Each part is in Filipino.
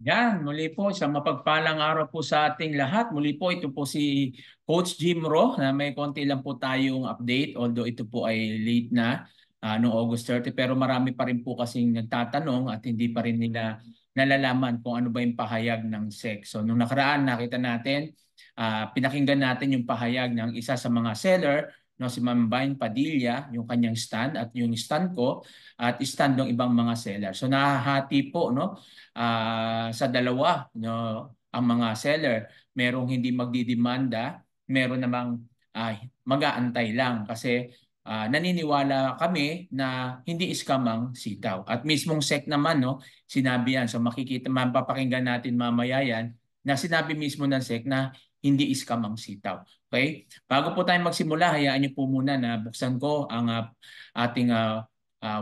Yan, muli po isang mapagpalang araw po sa ating lahat. Muli po ito po si Coach Jim Ro na may konti lang po tayong update although ito po ay late na noong August 30 pero marami pa rin po kasing nagtatanong at hindi pa rin nila nalalaman kung ano ba yung pahayag ng SEC. So nung nakaraan nakita natin, pinakinggan natin yung pahayag ng isa sa mga seller, no, si Ma'am Vine Padilla, yung kanyang stand at yung stand ko at stand ng ibang mga seller. So nahahati po, no, sa dalawa, no, ang mga seller. Merong hindi magdidemanda, meron namang mag-aantay lang kasi naniniwala kami na hindi scam ang sitaw. At mismong SEC naman, no, sinabi yan. So makikita, mapapakinggan natin mamaya yan na sinabi mismo ng SEC na hindi scam ang sitaw. Okay? Bago po tayo magsimula, hayaan niyo po muna na buksan ko ang ating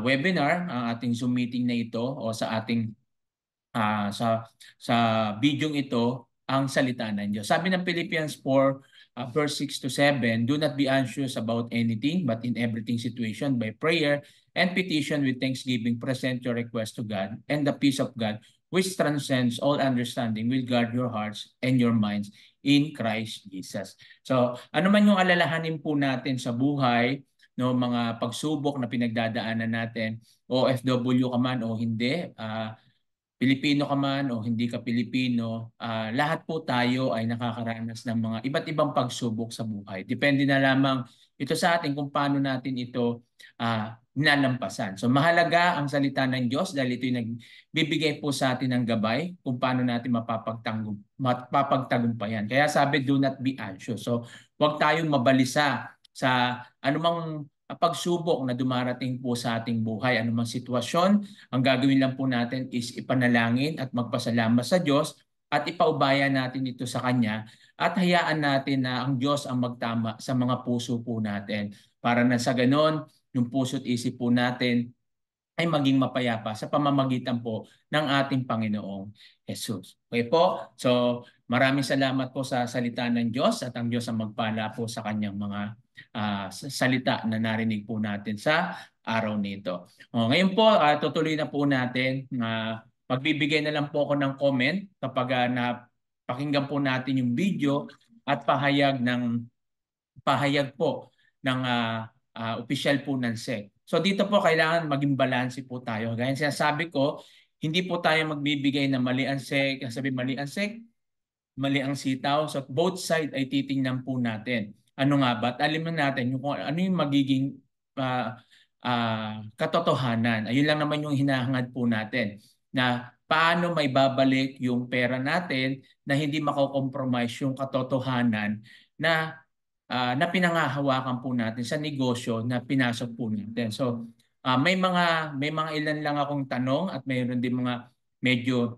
webinar, ang ating Zoom meeting na ito o sa ating sa bidyong ito ang salita ng Diyos. Sabi ng Philippians 4 verse 6 to 7, do not be anxious about anything but in everything situation by prayer and petition with thanksgiving present your request to God, and the peace of God which transcends all understanding will guard your hearts and your minds in Christ Jesus. So ano man yung alalahanin po natin sa buhay, no, mga pagsubok na pinagdadaanan natin, OFW ka man o hindi, Pilipino ka man o hindi ka Pilipino, lahat po tayo ay nakakaranas ng mga iba't ibang pagsubok sa buhay. Depende na lamang ito sa atin kung paano natin ito nalampasan. So mahalaga ang salita ng Diyos dahil ito yung nagbibigay po sa atin ng gabay kung paano natin mapapagtagumpayan. Kaya sabi, do not be anxious. So huwag tayong mabalisa sa anumang pagsubok na dumarating po sa ating buhay, anumang sitwasyon. Ang gagawin lang po natin is ipanalangin at magpasalamat sa Diyos at ipaubaya natin ito sa Kanya at hayaan natin na ang Diyos ang magtama sa mga puso po natin para na sa ganon, yung puso at isip po natin ay maging mapayapa sa pamamagitan po ng ating Panginoong Jesus. Okay po? So maraming salamat po sa salita ng Diyos at ang Diyos ang magpala po sa Kanyang mga salita na narinig po natin sa araw nito. Ngayon po, tutuloy na po natin. Magbibigay na lang po ako ng comment kapag napakinggan po natin yung video at pahayag po ng official po ng SEC. So dito po kailangan maging balanse po tayo. Gaya sinasabi ko, hindi po tayo magbibigay na mali ang SEC, sabi mali ang SEC, mali ang sitaw. So both side ay titingnan po natin. Ano nga ba? At aliman natin yung kung ano yung magiging katotohanan. Ayun lang naman yung hinahangad po natin na paano may babalik yung pera natin na hindi mako-compromise yung katotohanan na pinangahawakan po natin sa negosyo na pinasok po natin. So may mga ilan lang akong tanong at mayroon din mga medyo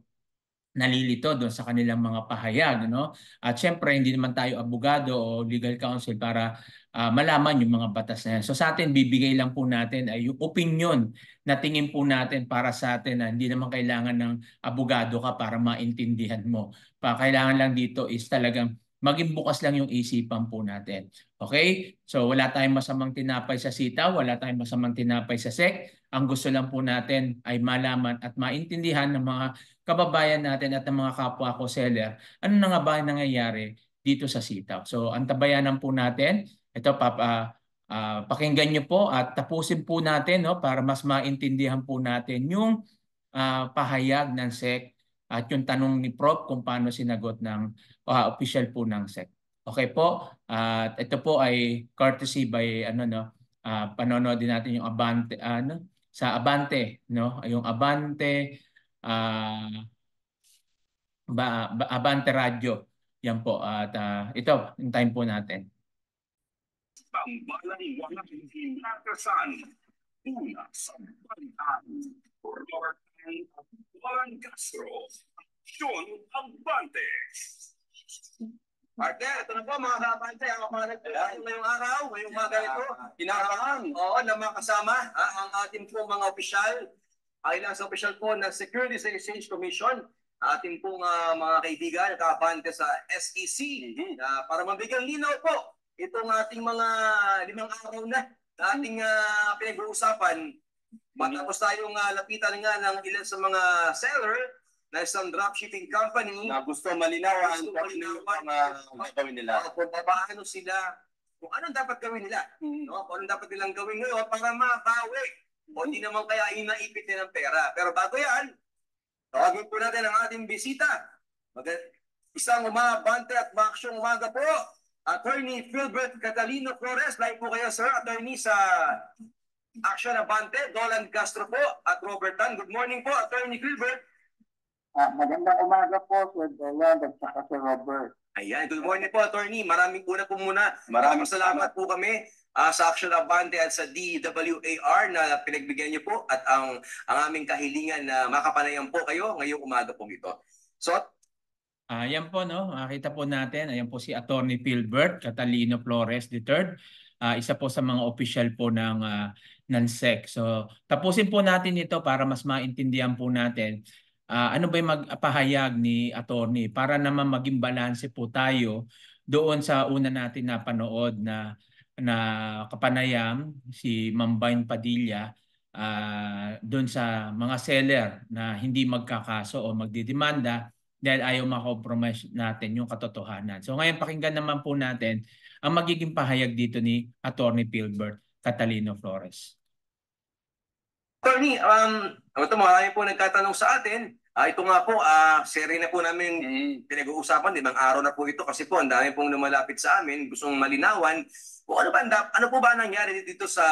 nalilito doon sa kanilang mga pahayag, no? At syempre hindi naman tayo abogado o legal counsel para malaman yung mga batas na yan. So sa atin bibigay lang po natin ay yung opinion na tingin po natin para sa atin na hindi naman kailangan ng abogado ka para maintindihan mo. Kailangan lang dito is talagang maging bukas lang yung isipan po natin. Okay? So wala tayong masamang tinapay sa sitaw, wala tayong masamang tinapay sa SEC. Ang gusto lang po natin ay malaman at maintindihan ng mga kababayan natin at ng mga kapwa ko seller, ano na nga ba ang nangyayari dito sa sitaw. So antabayanan po natin. Ito, pakinggan nyo po at tapusin po natin, no, para mas maintindihan po natin yung pahayag ng SEC at yung tanong ni Prof kung paano sinagot ng official po ng SEC. Okay po? At ito po ay courtesy by panonood din natin yung Abante sa Abante, no? Yung Abante Abante Radio. Yan po. At ito, hintayin po natin. Tambalang walang hinakasan. Una sa balitan. Robert at Juan Castro. Aksyon Abante. Arte, ito na po mga kapante, ang mga nagpapalito ngayong araw, ngayong mga ganito, kinabangan, na makasama ang ating po mga opisyal, ay lang sa opisyal po ng Securities and Exchange Commission, ating pong mga kaibigan, kapante sa SEC, para mabigyan linaw po itong ating mga 5 araw na ating pinag-uusapan. Matapos tayong lapitan nga ng ilan sa mga seller na isang dropshipping company Na gusto malinawan Gusto kung ano yung malinawan. mga gagawin nila. kung paano sila, kung anong dapat gawin nila, no? Kung anong dapat nilang gawin ngayon para mabawi. O di naman kaya inaipit nila ng pera. Pero bago yan, tawagin po natin ang ating bisita. Isang umabante at baksyong umaga po. Attorney Philbert Catalino Flores. Live po kayo, sir. Attorney sa Action Abante. Dolan Castro po at Robert Tan. Good morning po, Attorney Philbert. Magandang umaga po, Sir Dolan at saka Sir Robert. Ayan, good morning po, Attorney. Maraming Maraming salamat po kami sa Action Abante at sa DWAR na pinagbigyan niyo po at ang aming kahilingan na makapanayan po kayo ngayong umaga po ito. So, Ayan po, no? Makita po natin, ayan po si Attorney Philbert Catalino Flores III. Isa po sa mga official po ng SEC. So, tapusin po natin ito para mas maintindihan po natin ano ba yung magpahayag ni Attorney para naman maging balanse po tayo doon sa una natin napanood na kapanayam si Ma'am Vine Padilla doon sa mga seller na hindi magkakaso o magdidemanda dahil ayaw makompromise natin yung katotohanan. So ngayon pakinggan naman po natin ang magiging pahayag dito ni Attorney Philbert Catalino Flores. Attorney, marami po nagtatanong sa atin. Ito nga po, seri na po namin pinag-uusapan, limang araw na po ito kasi po ang dami pong lumalapit sa amin, gustong malinawan. Kung ano po ba nangyari dito sa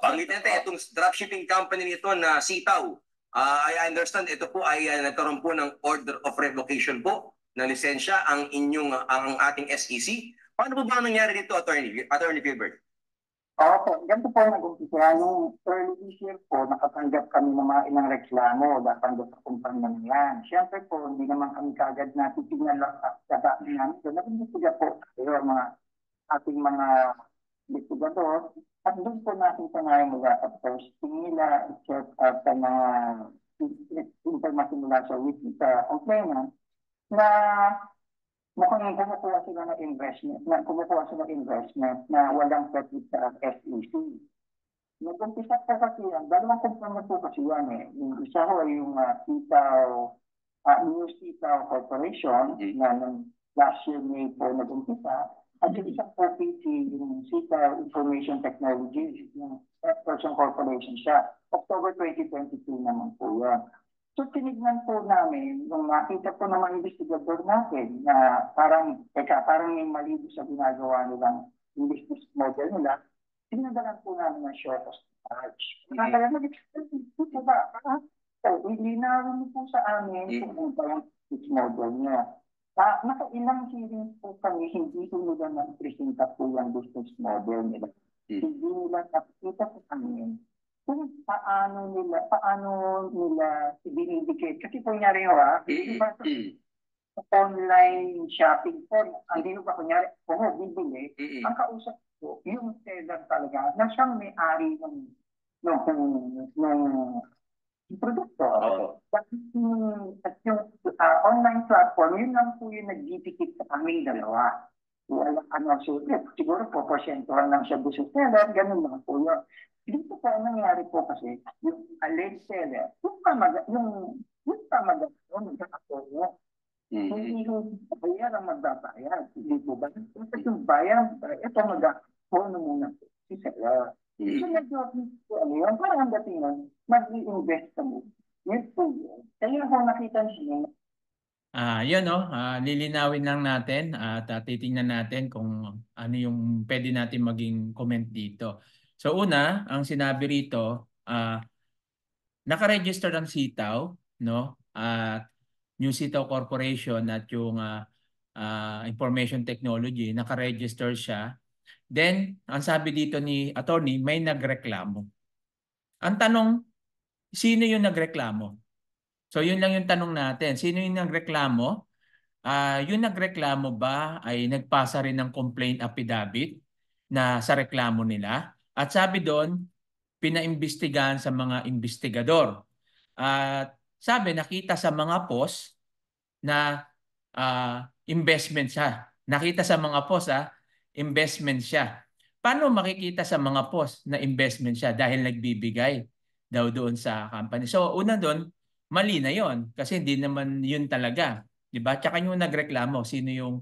pangitan itong dropshipping company nito na Sitaw? I understand ito po ay nagkaroon po ng order of revocation po ng lisensya ang ating SEC. Paano po ba nangyari dito, Attorney Philbert? Okay, ganito po nag-umpisa. Nung early this year po, nakatanggap kami ng mga ilang reklamo dahil sa kumpanya na yan. Siyempre po, hindi naman kami kagad na titignan lang sa dami namin. So, nag-imbestiga po kayo ang ating mga investigador. At doon po natin pangayon mula sa posting nila, check out sa mga information mula sa witness sa complainant na mukhang kumukuha sila ng investment na walang pwede sa SEC. Nag-umpisa po kasi yan, dalawang kumpanya po kasi yan eh. Yung isa ko ay yung New Sitaw Corporation na last year May po nag-umpisa. At yung isang po yung Sitaw Information Technology, yung Person Corporation siya. October 2022 naman po yan. So, tinignan po namin, nung nakita po ng mga investigador natin na parang may mali sa ginagawa nilang business model nila, tinagalan po namin ng short of charge. Nakakala ito ba? So, ilinawin po sa amin kung ano ba yung business model niya. Nakailang hearings po kami, hindi po nila na-presenta po yung business model nila. Hindi nila nakikita po kami kung paano nila i-indicate. Kasi kunyari online shopping po, hindi ba kunyari, kung bibili, ang kausap ko, yung seller talaga, na siyang may-ari ng produkto. At yung online platform, yun lang po yung nag-dipikit sa kaming dalawa. Siguro po, porsentuhan lang siya business seller, ganun lang po yun. Dito po ang nangyari po kasi, yung alleged seller, yung magkakapono. Hindi yung bayar ang magbabayad. Hindi po ba? Kasi yung bayar, ito magkakapono muna po si seller. So nag-jogging po yun, parang datingan, mag-i-invest ka mo. Yun po yun. Kaya kung nakita niyo, Yun, no? Lilinawin lang natin at titingnan natin kung ano yung pwede natin maging comment dito. So una, ang sinabi rito, naka-register ang Sitaw, no? At New Sitaw Corporation at yung Information Technology, naka-register siya. Then, ang sabi dito ni attorney, may nagreklamo. Ang tanong, sino yung nagreklamo? So yun lang yung tanong natin. Sino yung nagreklamo? Yung nagreklamo ba ay nagpasa rin ng complaint affidavit na sa reklamo nila? At sabi doon, pinaimbestigahan sa mga investigador. At sabi, nakita sa mga post na investment siya. Nakita sa mga post, investment siya. Paano makikita sa mga post na investment siya? Dahil nagbibigay daw doon sa company. So una doon, mali na yon kasi hindi naman yun talaga. Diba? Tsaka yung nagreklamo, sino yung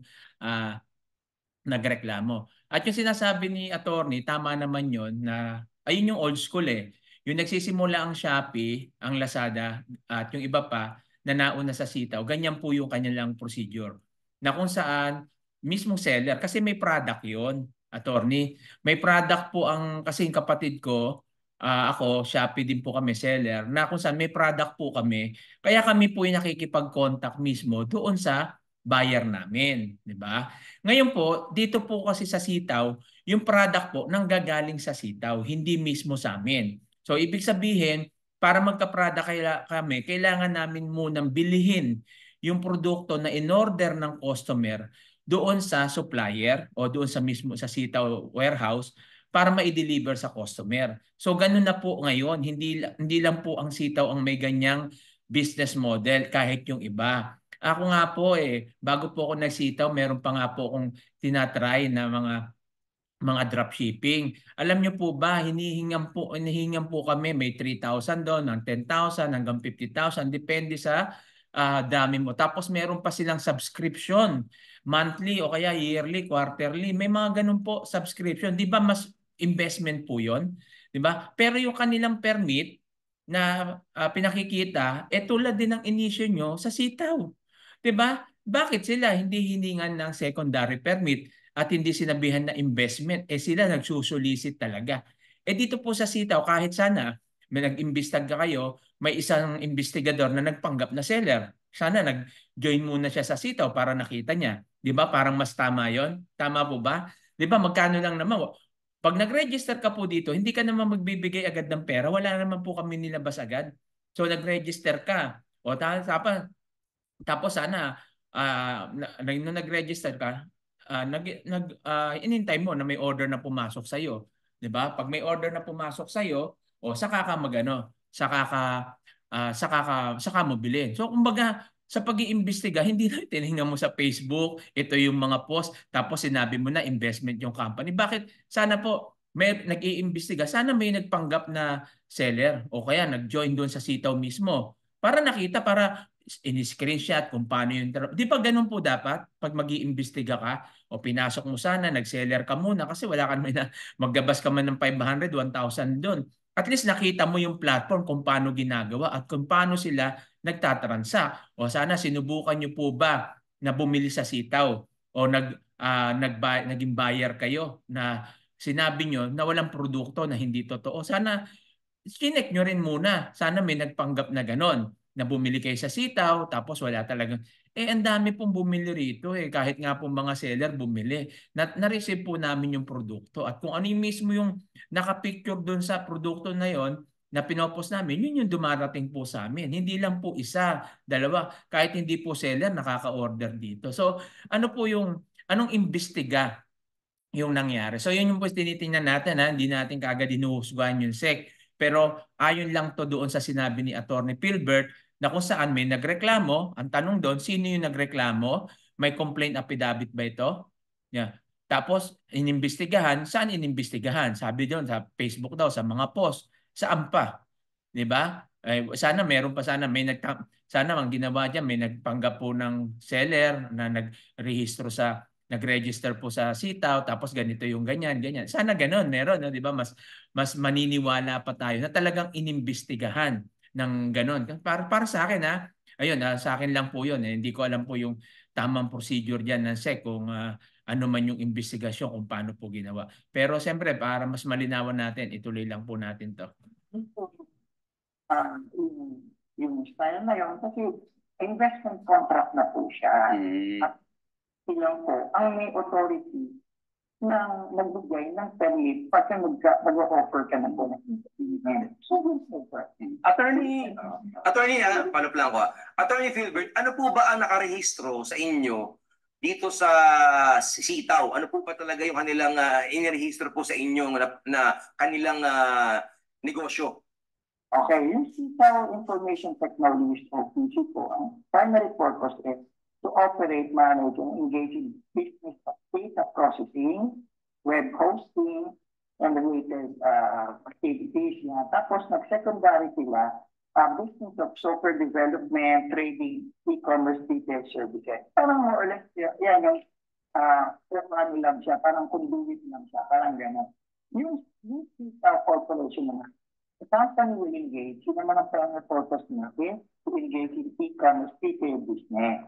nagreklamo. At yung sinasabi ni attorney, tama naman yon na ayun yung old school eh. Yung nagsisimula ang Shopee, ang Lazada at yung iba pa na nauna sa sitaw, ganyan po yung kanilang procedure. Na kung saan mismong seller, kasi may product yon attorney. May product po ang, kasi yung kapatid ko, ako, Shopee din po kami seller, na kung saan may product po kami, kaya kami po yung nakikipag-contact mismo doon sa buyer namin, di ba? Ngayon po, dito po kasi sa sitaw, yung product po nanggagaling sa sitaw, hindi mismo sa amin. So ibig sabihin, para magka-product kami, kailangan namin munang bilihin yung produkto na in-order ng customer doon sa supplier o doon sa mismo sa sitaw warehouse para ma-deliver sa customer. So ganun na po ngayon, hindi lang po ang sitaw ang may ganyang business model kahit yung iba. Ako nga po bago po ako nagsitaw, meron pa nga po akong tinatry na mga dropshipping. Alam niyo po ba, hinihingan po kami, may 3,000 doon, ng 10,000 hanggang 50,000, depende sa dami mo. Tapos meron pa silang subscription, monthly o kaya yearly, quarterly. May mga ganun po subscription. Di ba mas investment po yon? Di ba? Pero yung kanilang permit na pinakikita, tulad din ng inisyo nyo sa sitaw. 'Di ba? Bakit sila hindi hiningan ng secondary permit at hindi sinabihan na investment? Sila nagsusulisit talaga. Dito po sa sitaw, kahit sana may nag-imbestiga kayo, may isang investigador na nagpanggap na seller. Sana nag-join muna siya sa sitaw para nakita niya. 'Di ba? Parang mas tama 'yon. Tama po ba? 'Di ba? Magkano lang naman. Pag nag-register ka po dito, hindi ka naman magbibigay agad ng pera. Wala naman po kami nilabas agad. So nag-register ka. O tapos sana nung nag-register ka, inintay mo na may order na pumasok sa iyo, 'di ba? Pag may order na pumasok sa iyo, saka ka magano, saka mo bilhin. So kumbaga sa pag-iimbestiga, hindi na tiningnan mo sa Facebook, ito yung mga post, tapos sinabi mo na investment yung company. Bakit? Sana po may nag-iimbestiga, sana may nagpanggap na seller o kaya nag-join doon sa sitaw mismo para nakita, para in-screenshot kung paano yung... Di ba ganun po dapat pag mag-iimbestiga ka o pinasok mo sana, nag-seller ka muna kasi wala ka naman na maggabas ka man ng 500, 1,000 doon. At least nakita mo yung platform kung paano ginagawa at kung paano sila nagtatransact. O sana sinubukan nyo po ba na bumili sa sitaw o naging buyer kayo na sinabi nyo na walang produkto na hindi totoo. Sana chinek nyo rin muna. Sana may nagpanggap na ganon na bumili kayo sa sitaw tapos wala talagang ang dami pong bumili rito kahit nga pong mga seller bumili. Na-receive po namin yung produkto at kung ano yung mismo yung nakapicture doon sa produkto na yon na pinopost namin, yun yung dumarating po sa amin. Hindi lang po isa, dalawa, kahit hindi po seller nakaka-order dito. So ano po anong imbestiga yung nangyari. So yun yung po tinitingnan natin, hindi natin kaagad hinuhusgahan yung SEC. Pero ayon lang to doon sa sinabi ni Attorney Philbert na kung saan may nagreklamo. Ang tanong doon, sino yung nagreklamo? May complaint affidavit ba ito? Yeah. Tapos inimbestigahan, saan inimbestigahan? Sabi doon sa Facebook daw, sa mga post. Saan pa? 'Di ba? Sana meron pa, sana ang ginawa diyan may nagpanggap po ng seller na nag-register po sa sitaw tapos ganito yung ganyan. Sana ganoon meron, no? 'Di ba? Mas maniniwala pa tayo na talagang inimbestigahan ng ganoon. Para sa akin ayun, sa akin lang po 'yun. Hindi ko alam po yung tamang procedure diyan ng SEC kung ano man yung investigasyon kung paano po ginawa. Pero siyempre para mas malinawan natin, ituloy lang po natin 'to. Yung style na yun kasi investment contract na po siya. At silang po ang may authority na nagbigay ng permit pagka mag-offer ka ng bonus investment. Attorney, follow lang ko. Attorney Philbert, ano po ba ang nakarehistro sa inyo dito sa sitaw? Ano po ba talaga yung kanilang inirehistro po sa inyo na kanilang negosyo? Okay, yung sitaw information technologies o PC po, ang primary purpose is to operate, manage, and engage in business of data processing, web hosting, and related activities. Tapos nag-secondary sila business of software development, trading, e-commerce detail services. Parang more or less, yan yung ano lang siya, parang conduit lang siya, parang gano'n. Yung sitaw corporation naman, the company will engage, yun naman ang primary purpose natin, to engage in e-commerce retail business.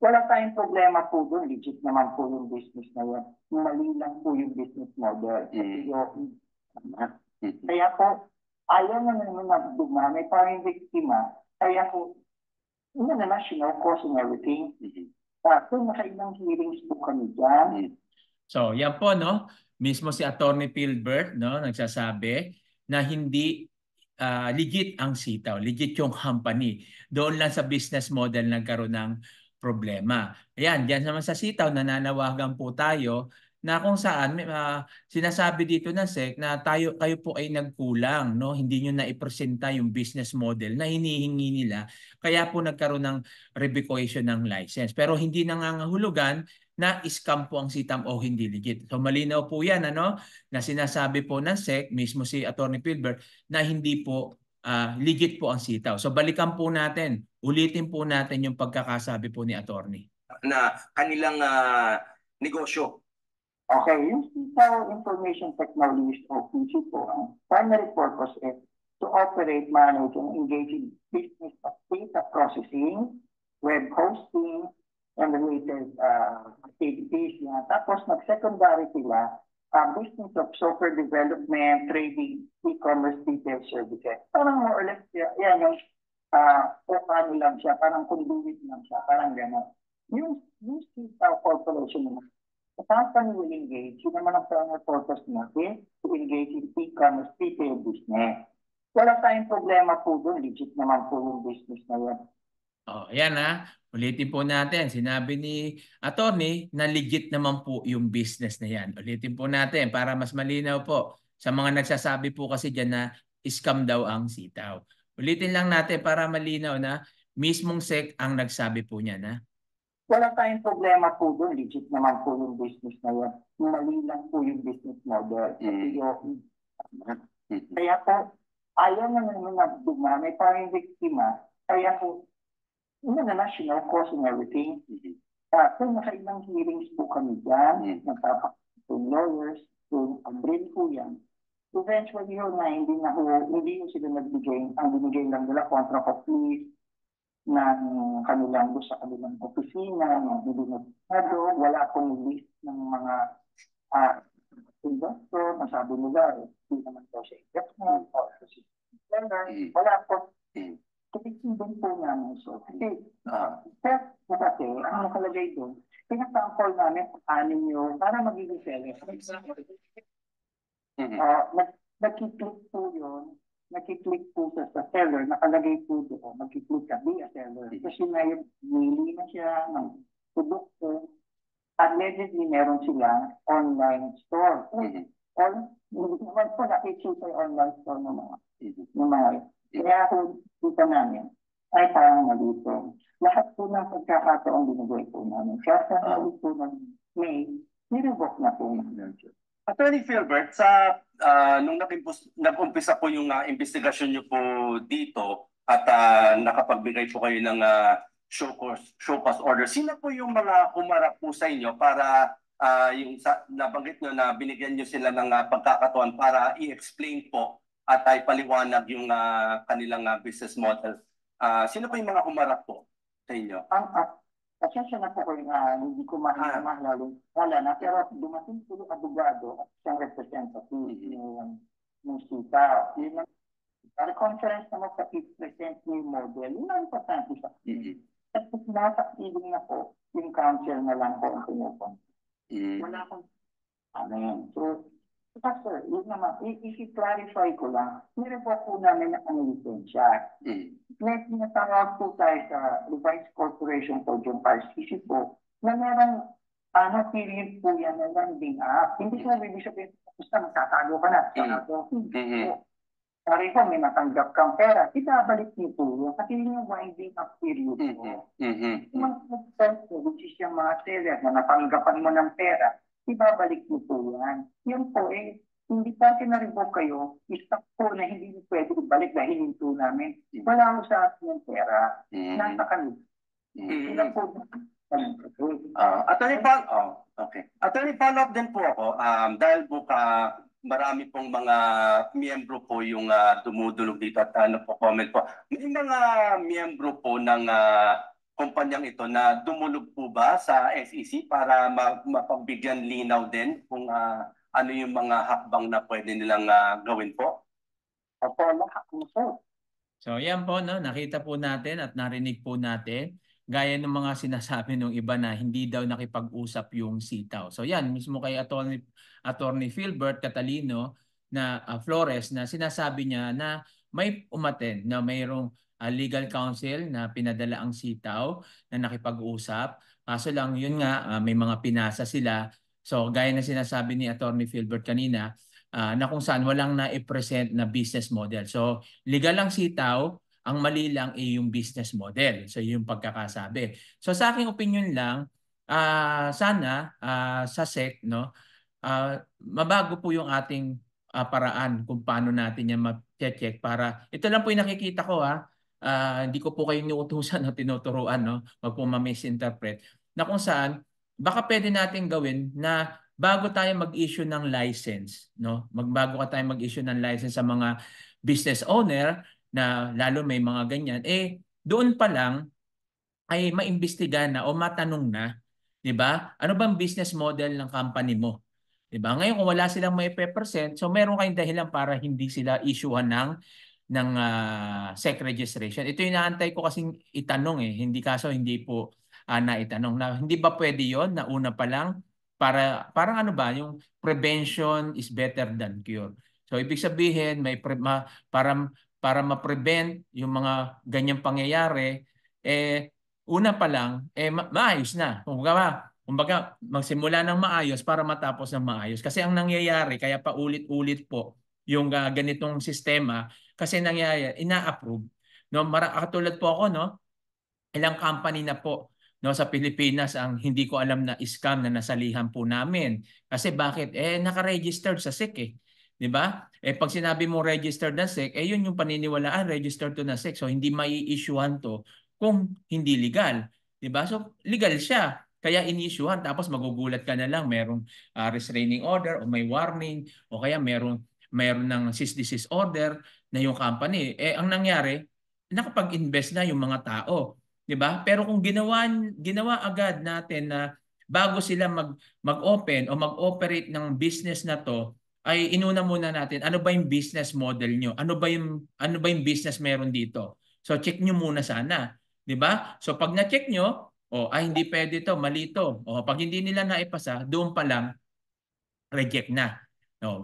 Wala tayong problema po doon, legit naman po yung business na yun. Mali lang po yung business model. Kaya po, ayaw na naman na dumami, parang biktima. Kaya po, yun na national cause and everything. So, nakailang hearings po kami dyan. So, yan po, no? Mismo si Attorney Philbert, no, nagsasabi na hindi legit ang sitaw, legit yung company. Doon lang sa business model nagkaroon ng problema. Ayan, diyan naman sa sitaw, nananawagan po tayo na kung saan sinasabi dito ng SEC na kayo po ay nagkulang, no? Hindi nyo na-ipresenta yung business model na hinihingi nila. Kaya po nagkaroon ng revocation ng license. Pero hindi nangangahulugan na scam po ang sitam o hindi legit. So malinaw po yan, ano? Na sinasabi po ng SEC, mismo si Attorney Philbert, na hindi po legit po ang sitaw. So balikan po natin, ulitin po natin yung pagkakasabi po ni Attorney. Na kanilang negosyo. Okay, yung sitaw information technologies o PC po, ang primary purpose is to operate, manage, and engage in business of data processing, web hosting, and related activities. Tapos nag-secondary sila, business of software development, trading, e-commerce detail services. Parang more or less, yan yung ano lang siya, parang conduit lang siya, parang gano'n. Yung sitaw corporation naman, the company will engage, yun naman ang primary purpose natin, to engage in e-commerce retail business. Wala tayong problema po doon, legit naman po yung business na yan. Ayan ulitin po natin. Sinabi ni Attorney na legit naman po yung business na yan. Ulitin po natin para mas malinaw po sa mga nagsasabi po kasi dyan na scam daw ang sitaw. Ulitin lang natin para malinaw na mismong SEC ang nagsabi po niya na wala tayong problema po doon, legit naman po yung business na yan. Mali lang po yung business model. Kaya po, ayaw na naman na dumami, parang biktima. Kaya po, yun na national cause and everything. So, nakailang hearings po kami dyan, nagpapakitong lawyers, so, ang brain po yan. Eventually yun na hindi yung sila nagbigay, ang binigay lang nila contract of lease ng kanilang sa kanilang opisina, ng binigay wala pong list ng mga investor, masabi nila, hindi naman daw siya investment or seller, wala po. Kailangan po namin. So, kasi, kasi, ang nakalagay doon, pinagtangkol namin kung anin nyo para magiging seller. Nakiklik po yun, nakiklik po sa seller, nakalagay po doon, nakiklik ka, be a seller. Kasi ngayon, nili na siya ng produkto. Allegedly, meron silang online store. Hindi naman po nakikita yung online store ng mga kaya po dito namin ay parang malito. Lahat po ng pagkakataong binigay po namin. Kaya sa po ng May, nirevoke na po namin. Attorney Philbert, sa nung nag-umpisa po yung investigasyon niyo po dito at nakapagbigay po kayo ng show cause order, sino po yung mga humarap po sa inyo para yung nabanggit nyo na binigyan nyo sila ng pagkakataon para i-explain po at ay paliwanag yung kanilang business model? Sino po yung mga humarap po sa inyo? Pasensya na po ko hindi ko mahalala na, pero dumating po yung abogado at isang representative ng sita. Yun ang conference naman sa present new model, yun ang importante sa akin. At nasa feeling na po, yung council na lang po ang pinupon. Wala akong So, sir, yun naman, i-clarify ko lang, nirevoke po namin ang lisensya. May tinatawag po tayo sa Revised Corporation Code yung RCC po, na merong period po yan na landing up. Hindi ko nabibig sabihin, basta magtatago ka na. Sorry po, may matanggap kang pera, ibabalik niyo po yun. Kasi yun yung winding up period po. Yung mga which is yung mga seller na napanggapan mo ng pera, ibabalik niyo po yan. Yun po hindi pati na rin po kayo, stock po na hindi nyo pwede ibalik dahil hininto namin. Wala ko sa atin ng pera. Nasa kami. Sila po. Attorney, follow-up din po ako. Dahil po marami pong mga miyembro po yung dumudulog dito at comment po. May mga miyembro po ng kumpanyang ito na dumulog po ba sa SEC para mapagbigyan linaw din kung ano yung mga hakbang na pwede nilang gawin po? Opo, lahat po. So yan po, no, nakita po natin at narinig po natin gaya ng mga sinasabi ng iba na hindi daw nakipag-usap yung sitaw. So yan, mismo kay Attorney Philbert Catalino na Flores na sinasabi niya na may umattend na mayroong legal counsel na pinadala ang sitaw na nakipag-usap. Kaso lang yun nga, may mga pinasa sila. So gaya na sinasabi ni Attorney Philbert kanina, na kung saan walang na-present na business model. So legal ang sitaw, ang mali lang ay yung business model. So yung pagkakasabi. So sa aking opinion lang, sana sa SEC, no, mabago po yung ating paraan kung paano natin yan ma-check para ito lang po yung nakikita ko hindi ko po kayo niutusan o tinuturuan, no, wag po ma-misinterpret na kung saan baka pwede natin gawin na bago tayo mag-issue ng license, no, bago tayo mag-issue ng license sa mga business owner na lalo may mga ganyan, doon pa lang ay maimbestigahan na o matanong na, 'di ba? Ano bang business model ng company mo? 'Di ba? Ngayon kung wala silang may present, so meron kayong dahilan para hindi sila issuehan ng SEC registration. Ito yung inaantay ko kasing itanong hindi kaso hindi po naitanong na hindi ba pwede 'yon na una pa lang para parang ano ba yung prevention is better than cure. So ibig sabihin may para ma-prevent yung mga ganyang pangyayari una pa lang maayos na. Kumbaga magsimula ng maayos para matapos ng maayos. Kasi ang nangyayari kaya pa ulit-ulit po yung ganitong sistema kasi nangyayari ina-approve. No, katulad po ako, no, ilang company na po, no, sa Pilipinas ang hindi ko alam na scam na nasalihan po namin. Kasi bakit? Naka-registered sa SEC 'Di ba? Pag sinabi mo registered na SEC, yun yung paniniwalaan, registered to na SEC. So hindi mai-issuehan to kung hindi legal. 'Di ba? So legal siya. Kaya in-issuehan tapos magugulat ka na lang merong restraining order o may warning o kaya meron ng cease desist order na yung company. Ang nangyari, nakapag-invest na yung mga tao. 'Di ba? Pero kung ginawa agad natin na bago sila mag-open o mag-operate ng business na to, ay inuna muna natin ano ba yung business model nyo? Ano ba yung business meron dito? So check nyo muna sana, 'di ba? So pag na-check nyo, hindi pwede to, mali to. Pag hindi nila naipasa, doon pa lang reject na.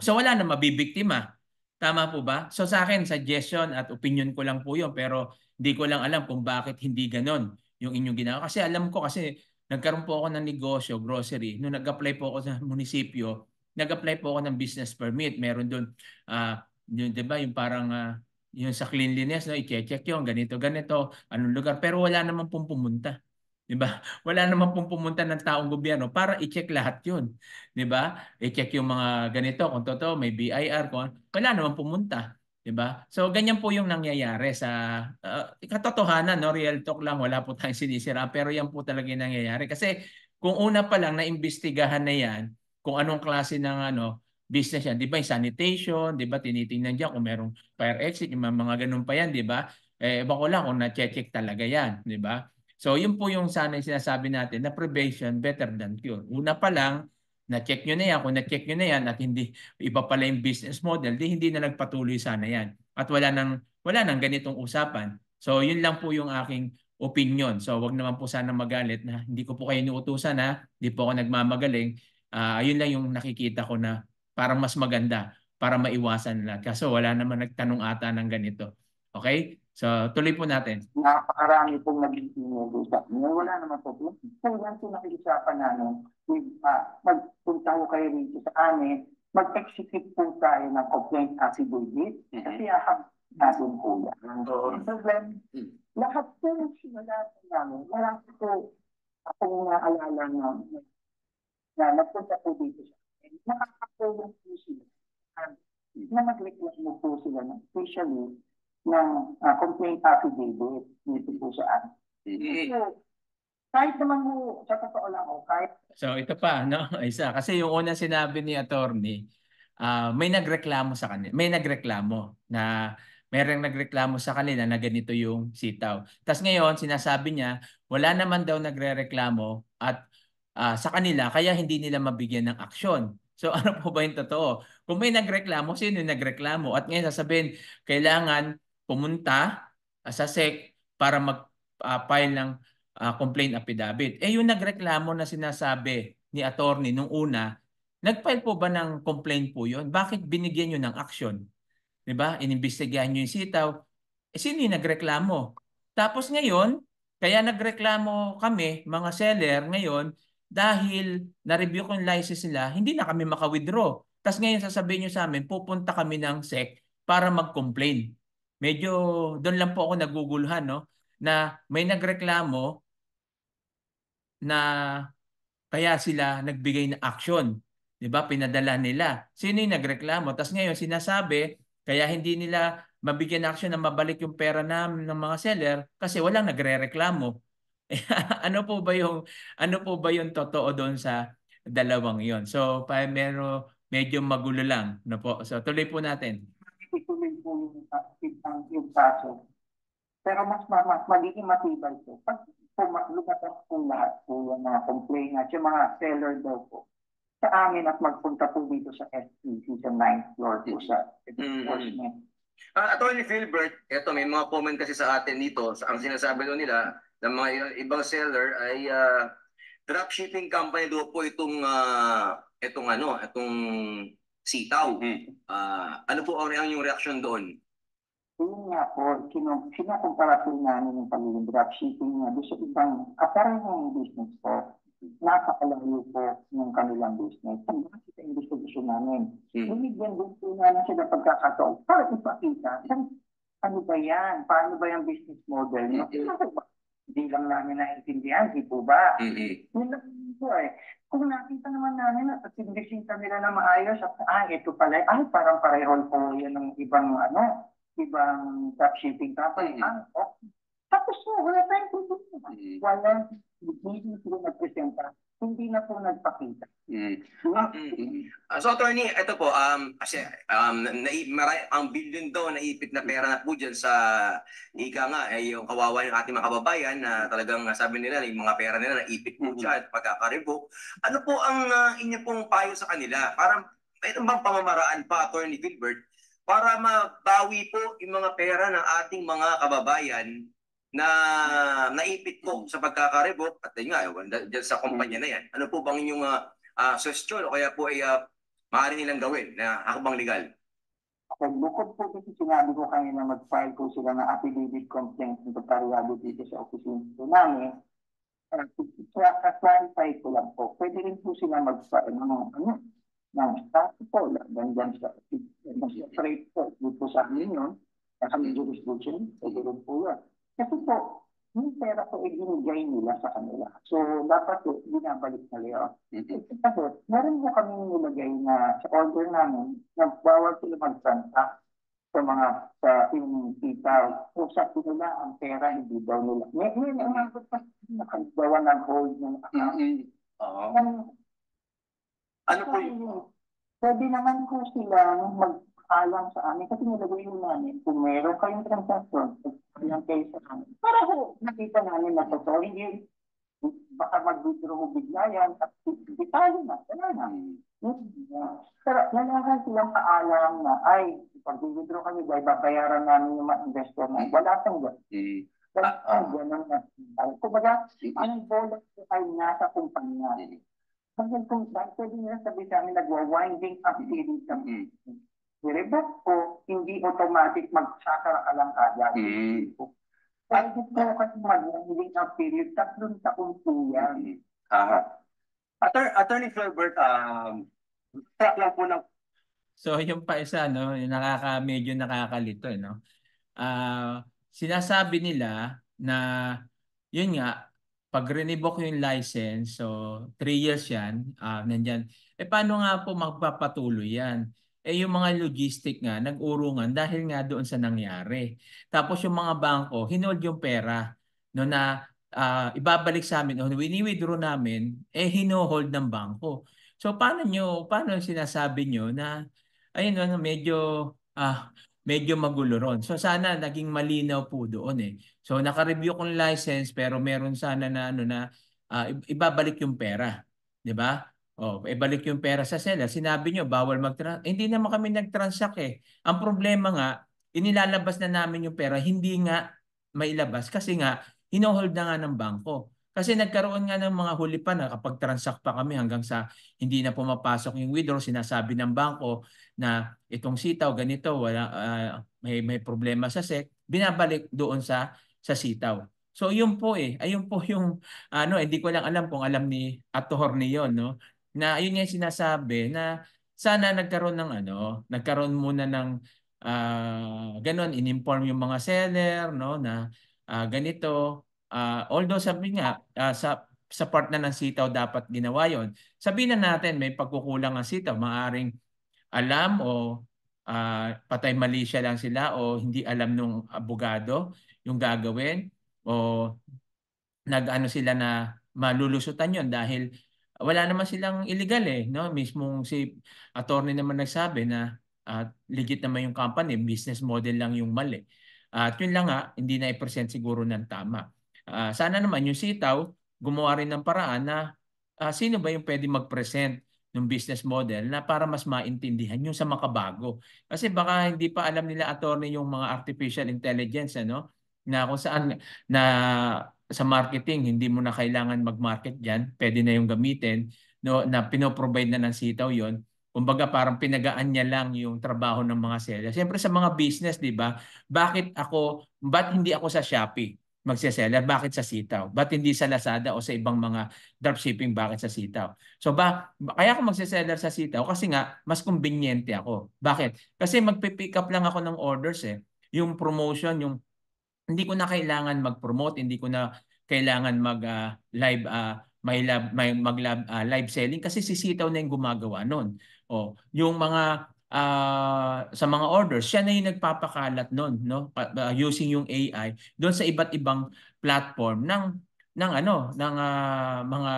So wala na mabibiktima. Tama po ba? So sa akin, suggestion at opinion ko lang po yun. Pero hindi ko lang alam kung bakit hindi ganon yung inyong ginawa. Kasi alam ko kasi nagkaroon po ako ng negosyo, grocery. Nung nag-apply po ako sa munisipyo, nag-apply po ako ng business permit. Meron doon, yun, diba, yung parang yung sa cleanliness, no, i-check yun, ganito, anong lugar. Pero wala naman pong pumunta. Diba? Wala naman pong pumunta ng taong gobyerno para i-check lahat yun. Diba? I-check yung mga ganito, kung totoo, may BIR, wala naman pumunta. Diba? So, ganyan po yung nangyayari sa katotohanan, no? Real talk lang, wala po tayong sinisira, pero yan po talaga yung nangyayari. Kasi kung una pa lang na-imbestigahan na yan, kung anong klase ng business yan, di ba yung sanitation, di ba tinitingnan dyan kung merong fire exit, yung mga ganun pa yan, di ba? Ewan ko lang kung na-check talaga yan, di ba? So, yun po yung sana yung sinasabi natin na prevention better than cure. Una pa lang, na-check nyo na yan. Kung na-check nyo na yan at hindi iba pala yung business model, hindi na nagpatuloy sana yan. At wala nang ganitong usapan. So, yun lang po yung aking opinion. So, wag naman po sana magalit na hindi ko po kayo niutusan hindi po ako nagmamagaling. Yun lang yung nakikita ko na parang mas maganda para maiwasan lahat. Kaso wala naman nagtanong ata ng ganito. Okay? So, tuloy po natin. Napakarami pong naging inusap. Wala naman po. So, yan po nakiusapan namin. Magpunta ko kayo rito sa amin, mag-execute po tayo ng complaint affidavit. Kasi ahab natin po yan. So, then, lahat po yung sinulatan namin, marami po akong naalala na nagpunta po dito sa amin. Nakakatulong po sila. na magreklamo po sila ng officially ng complaint affidavit dito po sa atin. So, kahit naman mo, sa totoo lang kahit... So ito pa, no? Isa. Kasi yung unang sinabi ni attorney, may nagreklamo sa kanila. May nagreklamo na merong nagreklamo sa kanila na ganito yung sitaw. Tapos ngayon, sinasabi niya, wala naman daw nagrereklamo at sa kanila, kaya hindi nila mabigyan ng aksyon. So ano po ba yung totoo? Kung may nagreklamo, sino yung nagreklamo? At ngayon sasabihin, kailangan pumunta sa SEC para mag-file ng complaint affidavit. Yung nagreklamo na sinasabi ni attorney nung una, nag-file po ba ng complaint po yun? Bakit binigyan nyo ng action? Diba? Inimbestigahan nyo yung sitaw. Sino yung nagreklamo? Tapos ngayon, kaya nagreklamo kami, mga seller, ngayon, dahil na-review ko yung license nila, hindi na kami maka-withdraw. Tapos ngayon sasabihin nyo sa amin, pupunta kami ng SEC para mag-complain. Medyo doon lang po ako naguguluhan, no? Na may nagreklamo na kaya sila nagbigay ng action. 'Di ba? Pinadala nila. Sino yung nagreklamo? Tapos ngayon sinasabi, kaya hindi nila mabigyan ng action na mabalik yung pera ng mga seller kasi walang nagrereklamo. Ano po ba yung totoo doon sa dalawang 'yon? So, medyo magulo lang, no po. So, tuloy po natin. Ituloy po yung kaso. Pero mas magiging matibay po. Pag lumabas po lahat po yung mga complaint at yung mga seller daw po sa amin at magpunta po dito sa SPC sa 9th floor po sa enforcement. Attorney Philbert, eto may mga comment kasi sa atin dito. Ang sinasabi doon nila ng mga ibang seller ay dropshipping company daw po itong sitaw. Ano po ang yung reaction doon? Yun nga po, kinukumpara po namin yung pagiging dropshipping nga doon sa ibang aparehong business po. Napakalayo po ng kanilang business. Ang bakit sa investigation namin. Binigyan din po namin sila pagkakataon para ipakita ano ba yan? Paano ba yung business model? Hindi lang namin naiintindihan, di po ba? Yun lang po Kung nakita naman namin at investigation nila na maayos at ito pala, parang pareho po yan ng ibang dropshipping company. Tapos wala tayong problema. Hindi sila nagpresenta. Hindi na po nagpakita. So attorney, ito po, kasi ang billion daw naipit na pera na po dyan sa yung kawawa ng ating mga kababayan na talagang sabi nila, yung mga pera nila naipit po dyan, pagkaka-revoke. Ano po ang inyo pong payo sa kanila? Parang mayroon bang pamamaraan pa, Attorney Philbert, para mabawi po yung mga pera ng ating mga kababayan na naipit po sa pagkaka-revoke at yun nga, dyan sa kumpanya na yan. Ano po bang inyong suggestion o kaya po ay maaari nilang gawin na hakbang legal? Bukod po kasi sinabi ko kanina mag-file po sila ng affidavit complaint ng pagkaryado dito sa opisina namin. Clarify ko lang po, pwede rin po sila mag-file ng status po, dyan sa trade po, dito sa amin yun, sa kami jurisdiction, pwede rin po yun. Kasi po, yung pera po ay binigay nila sa kanila. So, dapat po, binabalik nila yun. Kasi, meron po kami nilagay na sa order namin, na bawal sila mag-transact sa pinitaw. So, sa nila, ang pera, hindi daw nila. Ngayon, ang mga pa nakagawa nag-hold ng account. Ano po yun? Pwede naman po sila mag-alang sa amin kasi nilagay yun namin kung meron kayong transaction, yung kayo sa amin. Para po nakita namin na totoo, hindi baka mag-withdraw mo bigla yan at detalye na, wala na. Pero nalaman silang paalam na ay, pag-withdraw kami dahil babayaran namin yung mga investor na wala pang gano'n. Gano'n na. Kumbaga, ang bola ay nasa kumpanya. Kasi kung pwede nila sabihin sa amin nagwa-winding up period kami. I-revoke po, hindi automatic magsasara ka lang agad. Pwede po kasi mag-winding up period, 3 taon po yan. Attorney Philbert, track lang po ng... So yung pa isa, no, yung medyo nakakalito, no. Sinasabi nila na yun nga, pag revoke yung license, so 3 years yan, nandyan. Paano nga po magpapatuloy yan? yung mga logistic nga nag-urungan dahil nga doon sa nangyari. Tapos yung mga bangko, hinold yung pera no na ibabalik sa amin o wini-withdraw namin, hinohold ng bangko. So paano sinasabi nyo na ayun no, medyo magulo ron. So sana naging malinaw po doon So naka-review kong license pero meron sana na ibabalik yung pera, 'di ba? Ibalik yung pera sa seller. Sinabi nyo bawal hindi naman kami nag-transact Ang problema nga, inilalabas na namin yung pera, hindi nga mailabas kasi nga hinohold na nga ng bangko. Kasi nagkaroon nga ng mga huli pa na kapag transact pa kami hanggang sa hindi na pumapasok yung withdraw, sinasabi ng bangko na itong sitaw ganito, may problema sa SEC, binabalik doon sa sitaw. So yun po ayun po yung hindi ko lang alam kung alam ni Attorney yon no na ayun nga yung sinasabi na sana nagkaroon muna ng ganon, in-inform yung mga seller no na ganito. Although sabi nga sa part na ng sitaw dapat ginawa yon. Sabihin na natin may pagkukulang ang sitaw, maaring alam o patay mali siya lang sila o hindi alam nung abogado yung gagawin o nag-ano sila na malulusutan yon dahil wala naman silang illegal no? Mismong si attorney naman nagsabi na legit naman yung company, business model lang yung mali. At yun lang nga, hindi na i-present siguro ng tama. Sana naman yung sitaw, gumawa rin ng paraan na sino ba yung pwede mag-present ng business model na para mas maintindihan yung sa makabago. Kasi baka hindi pa alam nila attorney yung mga artificial intelligence na kung saan na sa marketing hindi mo na kailangan mag-market diyan, pwede na yung gamitin no na pino-provide na ng sitaw yon. Kumbaga parang pinagaan niya lang yung trabaho ng mga seller. Siyempre sa mga business, 'di ba? Ba't hindi ako sa Shopee magse-seller? Bakit sa sitaw? Ba't hindi sa Lazada o sa ibang mga dropshipping? Bakit sa sitaw? So kaya ako magse-seller sa sitaw kasi nga mas conveniente ako. Bakit? Kasi magpi-pick up lang ako ng orders Yung promotion, hindi ko na kailangan mag-promote, hindi ko na kailangan mag-live live selling kasi sisitaw na yung gumagawa noon. Yung mga sa mga orders, siya na yung nagpapakalat noon, no? Using yung AI doon sa iba't ibang platform ng mga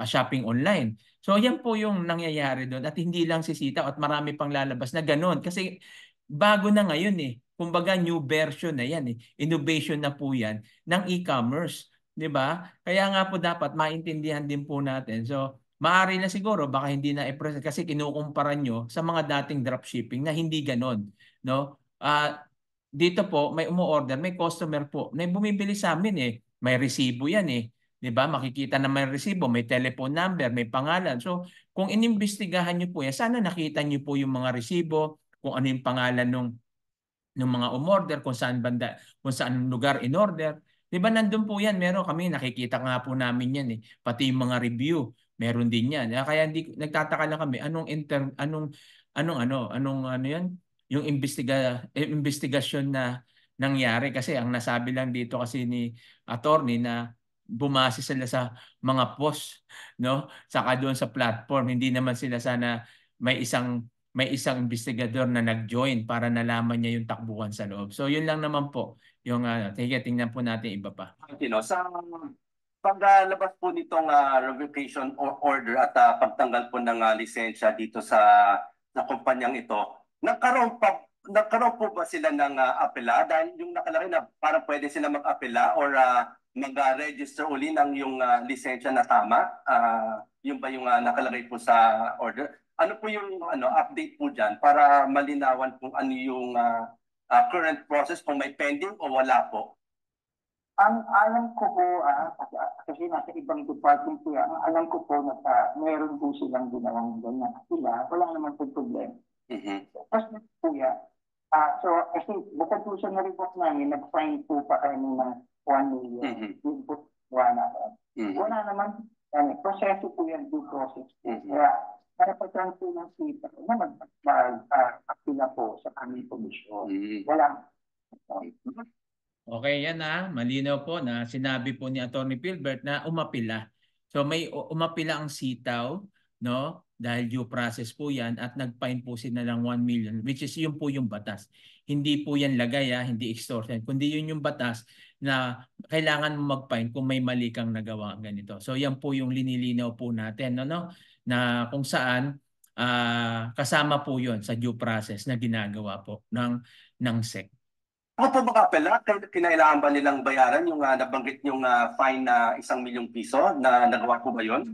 shopping online. So yan po yung nangyayari doon at hindi lang sisitaw at marami pang lalabas na ganoon kasi bago na ngayon Kumbaga new version na yan Innovation na po yan ng e-commerce, 'di ba? Kaya nga po dapat maintindihan din po natin. So, maaari na siguro baka hindi na i-present kasi kinukumpara nyo sa mga dating dropshipping na hindi ganon, no? Dito po may umu-order, may customer po na bumibili sa amin May resibo yan 'Di ba? Makikita na may resibo, may telephone number, may pangalan. So, kung inimbestigahan niyo po yan, sana nakita niyo po yung mga resibo, kung ano yung pangalan ng mga umorder, kung saan lugar in order. 'Di ba nandun po yan, meron kami, nakikita nga po namin yan Pati yung mga review, meron din yan. Kaya nagtataka lang kami, anong yan? Yung investigasyon na nangyari. Kasi ang nasabi lang dito kasi ni attorney na bumase sila sa mga post, no? Saka doon sa platform, hindi naman sila sana may isang investigador na nag-join para nalaman niya yung takbuhan sa loob. So yun lang naman po yung tingnan po natin iba pa. Sa paglabas po nitong revocation order at pagtanggal po ng lisensya dito sa kumpanyang ito, nagkaroon po ba sila ng apela? Dahil yung nakalagay na parang pwede sila mag-apela or mag-register uli ng yung lisensya na tama? Yun ba yung nakalagay po sa order? Ano po yung update po dyan para malinawan kung ano yung current process, kung may pending o wala po? Ang alam ko po, kasi nasa ibang department po yan, ang alam ko po na meron po silang ginawang ganyan. Wala naman po problema. Tapos po yan. So, kasi bukod po sa na-report namin, nag-fine po pa kami ng 1 million. Wala naman, proseso po yan, due process. Para pagkaan po ng sita na mag-apila po sa aming komisyon. Wala. Okay, yan malinaw po na sinabi po ni Attorney Philbert na umapila. So may umapila ang sitaw, no? dahil due process po yan at nag-fine po sila ng 1 million, which is yun po yung batas. Hindi po yan lagay, hindi extortion, kundi yun yung batas na kailangan mo mag-fine kung may mali kang nagawa ganito. So yan po yung linilinaw po natin, no? Na kung saan kasama po yun sa due process na ginagawa po ng SEC. Ako po mga apela, kinailangan ba nilang bayaran yung nabanggit yung fine na 1 milyong piso na nagawa po ba yun?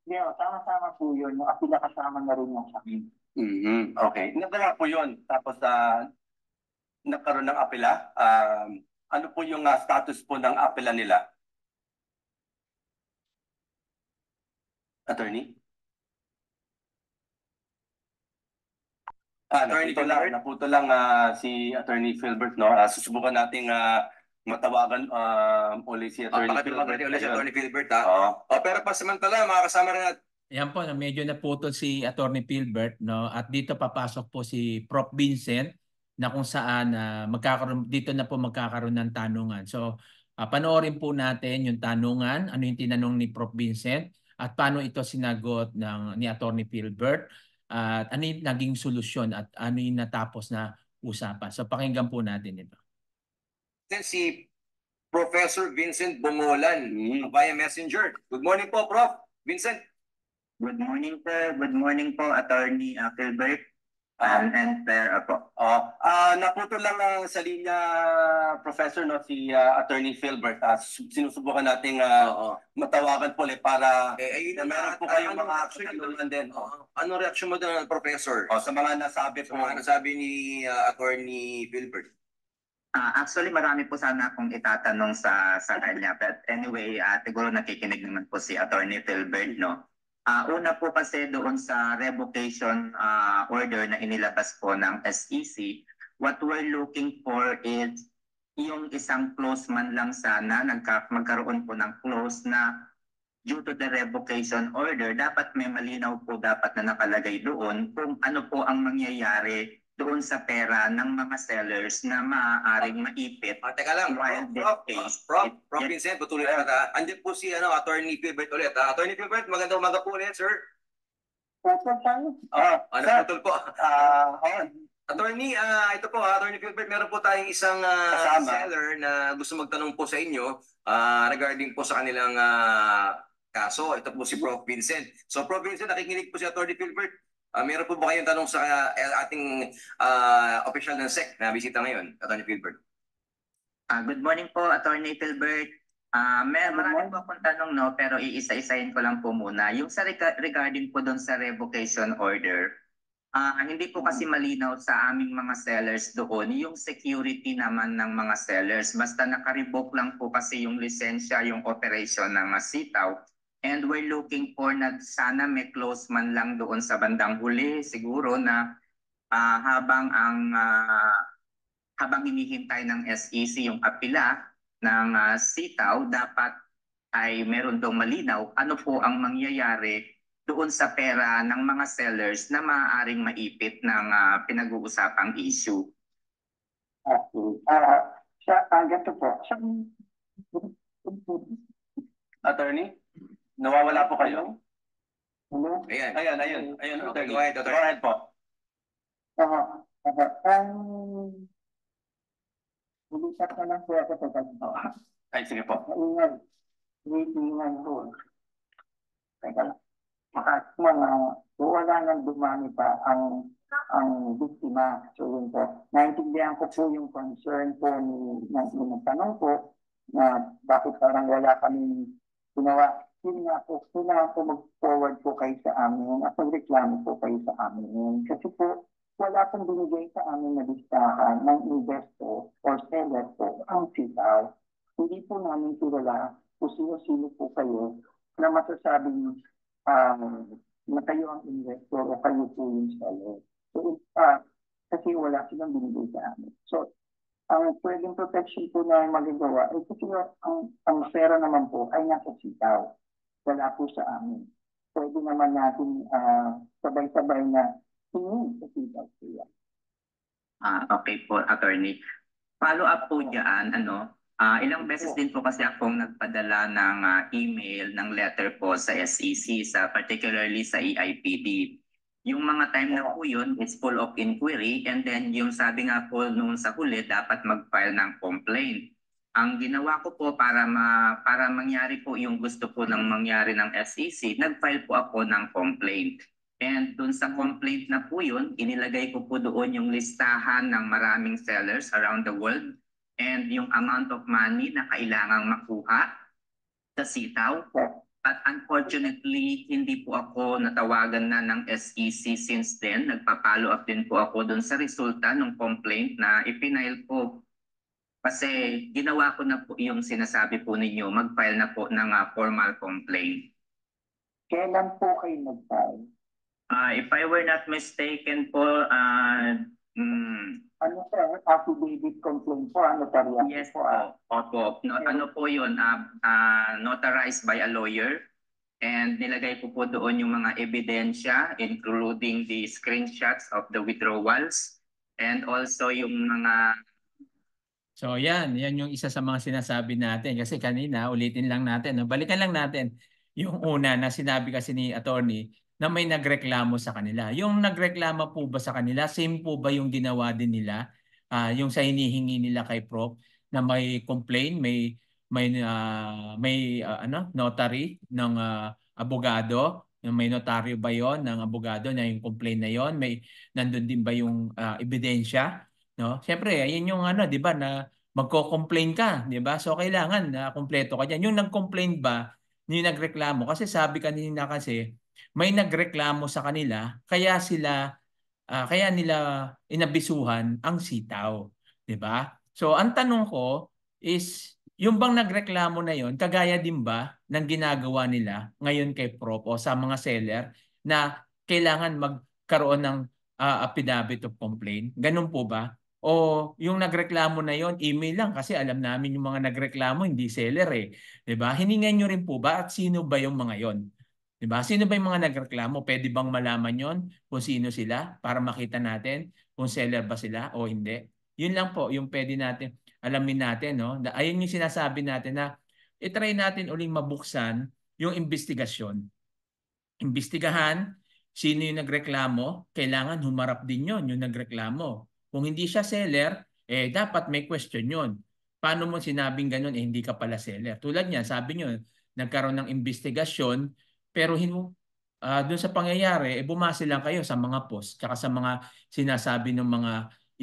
Yeah, tama-tama po yun. Yung apila kasama na rin yung sa akin. Okay. Nagawa po yun. Tapos nagkaroon ng apela. Ano po yung status po ng apela nila? Attorney? Naputo lang si Attorney Philbert, no? Susubukan nating matawagan ulit si Attorney Philbert. Ulit si Attorney Philbert, ha? Pero pasamantala, mga kasama rin natin. Yan po, medyo naputol si Attorney Philbert, no? At dito papasok po si Prof. Vincent na kung saan dito na po magkakaroon ng tanungan. So, panoorin po natin yung tanungan, ano yung tinanong ni Prof. Vincent at paano ito sinagot ni Attorney Philbert. At ano yung naging solusyon at ano yung natapos na usapan. So pakinggan po natin ito. Si Professor Vincent Bungolan via Messenger. Good morning po, Prof. Vincent. Good morning, sir. Good morning po, Attorney Philbert. And po. Naputo lang sa linya, Professor, no, si Attorney Philbert. Sinusubukan nating matawagan po para meron po kayong mga action din. Ano reaction mo doon, Professor? Sa mga nasabi po. Sa mga nasabi ni Attorney Philbert. Actually, marami po sana akong itatanong sa kanya. But anyway, siguro nakikinig naman po si Attorney Philbert, no? Una po kasi doon sa revocation order na inilabas po ng SEC, what we're looking for is yung isang clause man lang sana, magkaroon po ng clause na due to the revocation order, dapat may malinaw po dapat na nakalagay doon kung ano po ang mangyayari doon sa pera ng mga sellers na maaaring maipit. Teka lang, Prof. Vincent, patuloy na ta. Andiyan po si Attorney Philbert ulit. Attorney Philbert, magandang umaga po ulit, sir. Naputol po. Attorney, ito po, Attorney Philbert, meron po tayong isang seller na gusto magtanong po sa inyo regarding po sa kanilang kaso. Ito po si Prof. Vincent. So, Prof. Vincent, nakikinig po si Attorney Philbert. Meron po ba kayong tanong sa ating official ng SEC na bisita ngayon, Attorney Philbert? Good morning po, Attorney Philbert. Marami po akong tanong, no, pero iisa-isahin ko lang po muna. Yung sa regarding po doon sa revocation order, hindi po kasi malinaw sa aming mga sellers doon yung security naman ng mga sellers. Basta naka-revoke lang po kasi yung lisensya, yung operation ng sitaw. And we're looking for na sana may close man lang doon sa bandang huli siguro na habang hinihintay ng SEC yung apila ng sitaw, dapat ay meron daw malinaw ano po ang mangyayari doon sa pera ng mga sellers na maaaring maipit ng pinag-uusapang issue. Ganito po. Attorney? Nawawala po kayo? Hello? Ayun. Okay, Go ahead, Go ahead po. Ulipat na lang po ako sa Ay, sige po. Ingay po. Teka lang. Wala nang dumami pa ang biktima. So yun po. Naintindihan ko po yung concern po ng tanong po na bakit parang wala kaming ginawa. Yun nga po, kailangan po mag-forward po kayo sa amin at magreklamo po kayo sa amin. Kasi po, wala pong binigay sa amin na listahan ng investor or seller po ang sitaw. Hindi po namin kilala kung sino-sino po kayo na masasabing na kayo ang investor o kayo po yung seller. So, kasi wala silang binigay sa amin. So, ang pwedeng protection po na magagawa ay kasi ang pera naman po ay nasa sitaw. Wala po sa amin. Pwede naman natin sabay-sabay na tingin sa sitaw siya. Okay po, Attorney. Follow up po dyan, Ilang beses din po kasi akong nagpadala ng email, ng letter po sa SEC, particularly sa EIPD. Yung mga time na po yun, it's full of inquiry, and then yung sabi nga po nung sa huli, dapat mag-file ng complaint. Ang ginawa ko po para mangyari po yung gusto po ng mangyari ng SEC, nag-file po ako ng complaint. And dun sa complaint na po yun, inilagay ko po doon yung listahan ng maraming sellers around the world and yung amount of money na kailangang makuha sa sitaw. But unfortunately, hindi po ako natawagan na ng SEC since then. Nagpa-follow up din po ako dun sa resulta ng complaint na ipinail ko. Kasi ginawa ko na po yung sinasabi po ninyo, mag-file na po ng formal complaint. Kailan po kayo nag-file? If I were not mistaken po, Ano po, affidavit complaint po, notarial yes po. po, opo. Ano po yun, notarized by a lawyer. And nilagay ko po doon yung mga ebidensya, including the screenshots of the withdrawals. And also yung mga... So yan yung isa sa mga sinasabi natin. Kasi kanina, ulitin lang natin, no? Balikan lang natin yung una na sinabi kasi ni attorney na may nagreklamo sa kanila. Yung nagreklamo po ba sa kanila, same po ba yung ginawa din nila? Yung sa hinihingi nila kay Prof na may complaint, may notary ng abogado, may notaryo ba yon ng abogado na yung complaint na yon, may nandun din ba yung ebidensya, no? Siyempre, yun yung 'di ba na magko-complain ka, 'di ba? So kailangan na kumpleto ka diyan. Yung nag-complain ba, yung nagreklamo kasi sabi kanina kasi may nagreklamo sa kanila kaya nila inabisuhan ang sitaw, 'di ba? So ang tanong ko is yung bang nagreklamo na yon kagaya din ba ng ginagawa nila ngayon kay Prof o sa mga seller na kailangan magkaroon ng affidavit of complaint? Ganun po ba? O yung nagreklamo na yon email lang kasi alam namin yung mga nagreklamo hindi seller eh, 'di ba? Hiningan niyo rin po ba at sino ba yung mga yon? 'Di ba? Sino ba yung mga nagreklamo? Pwede bang malaman 'yon kung sino sila para makita natin kung seller ba sila o hindi? Yun lang po yung pwede natin alamin natin, no? Ayun yung sinasabi natin na i-try natin uling mabuksan yung investigasyon. Imbestigahan sino yung nagreklamo, kailangan humarap din yon yung nagreklamo. Kung hindi siya seller, dapat may question yon. Paano mo sinabing ganun, hindi ka pala seller? Tulad niya, sabi niyo, nagkaroon ng investigasyon, pero doon sa pangyayari, bumase lang kayo sa mga post, tsaka sa mga sinasabi ng mga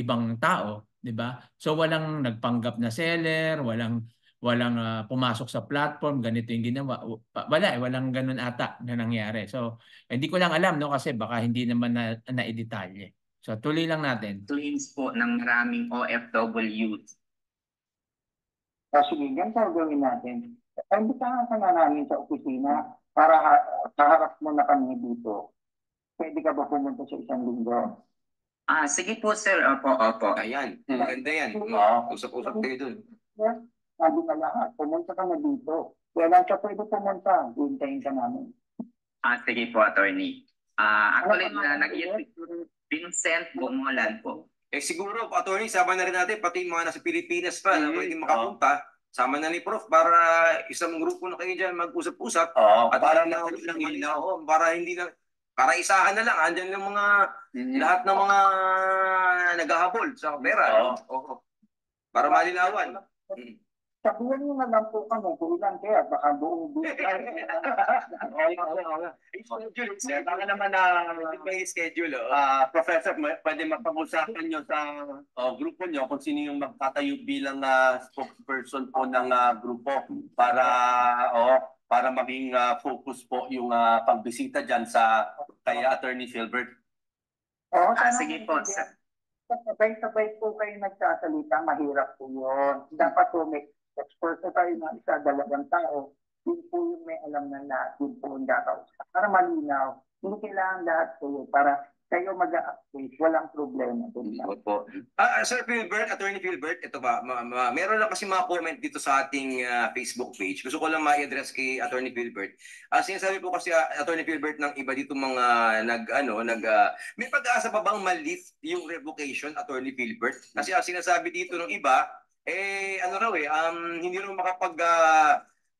ibang tao, di ba? So walang nagpanggap na seller, walang pumasok sa platform, ganito yung ginawa. Walang ganun ata na nangyari. So hindi ko lang alam, no, kasi baka hindi naman na-detalye. So tuloy lang natin. Claims po ng maraming OFWs. Sige, ganito gawin natin. Imbitahan ka na namin sa opisina para kaharap mo na kami dito. Pwede ka ba pumunta sa isang linggo? Sige po sir, opo. Ayan, maganda yan. Usap-usap kayo dun. Sabi na lahat, pumunta ka na dito. Kailan ka pwede pumunta? Hintayin ka namin. Sige po, attorney. Actually, Vincent Bumulan po. Siguro, attorney, sama na rin natin, pati yung mga nasa Pilipinas pa na pwede makapunta. Sama na ni Prof para isang grupo na kayo dyan mag-usap-usap. At para para isahan na lang. Andyan yung mga lahat ng mga naghahabol sa pera. Para malinawan. Sabihan nyo na lang po kami kung ilan kaya baka buong buhay. Baka naman na may schedule. Professor, pwede mapag-usapan nyo sa grupo nyo kung sino yung magtatayo bilang spokesperson po ng grupo para maging focus po yung pagbisita dyan kay Attorney Philbert. Sige po, sir. Sabay-sabay po kayo nagsasalita, mahirap po yun. Dapat po may expert na tayo na isa, dalawang tao. Yun po yung may alam na lahat. Yun po yung gagawin. Para malinaw, hindi kailangan lahat po para kayo mag-a-update. Walang problema. Sir Philbert, Attorney Philbert, ito ba, meron lang kasi mga comment dito sa ating Facebook page. Gusto ko lang ma-address kay Attorney Philbert. Sinasabi po kasi Attorney Philbert ng iba dito mga may pag-asa pa bang ma-lift yung revocation, Attorney Philbert? Kasi sinasabi dito ng iba, Ano raw hindi raw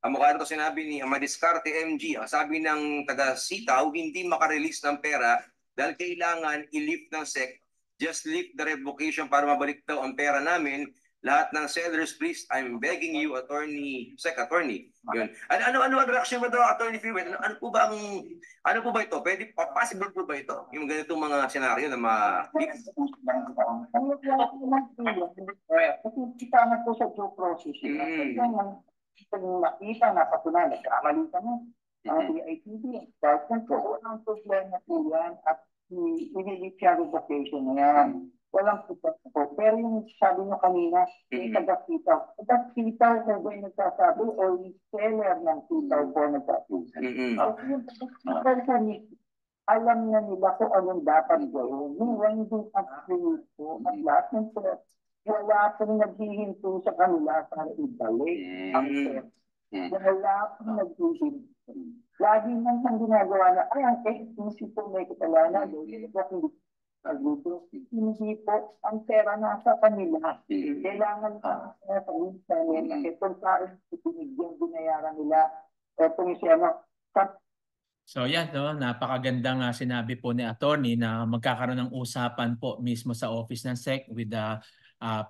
mukha ito sinabi ni Madiskarte MG, sabi ng taga Sitaw, hindi makarelease ng pera dahil kailangan i-lift ng SEC, just lift the revocation para mabalik daw ang pera namin. Lahat ng sellers, please, I'm begging you, SEC attorney. Yun. Ano ang reaction mo daw, Attorney Philbert? Ano po ba ito? Possible po ba ito? Yung ganitong mga senaryo na Kasi kita na po sa due process. Kung makita na patunayan, kamali kami. Ang EITD, dahil po, walang problema po yan at i-release yung revocation na yan. Walang problema po. Pero yung sabi nyo kanina, yung taga-sitaw. Taga-sitaw po ba yung nagsasabi o yung seller ng sitaw po nagsasabi? Yung taga-sitaw po, alam na nila kung anong dapat gawin. Yung winding activity po at lahat ng po, wala pong naghihinto sa kanila para ibalik ang pera. Wala pong naghihinto. Lagi nang ginagawa na, ang SEC po may kasalanan. Hindi po, ang pera nasa kanila. Kailangan sa minsan, itong taon, binigyan, binayaran nila. Itong So yan, napakagandang sinabi po ni attorney na magkakaroon ng usapan po mismo sa office ng SEC with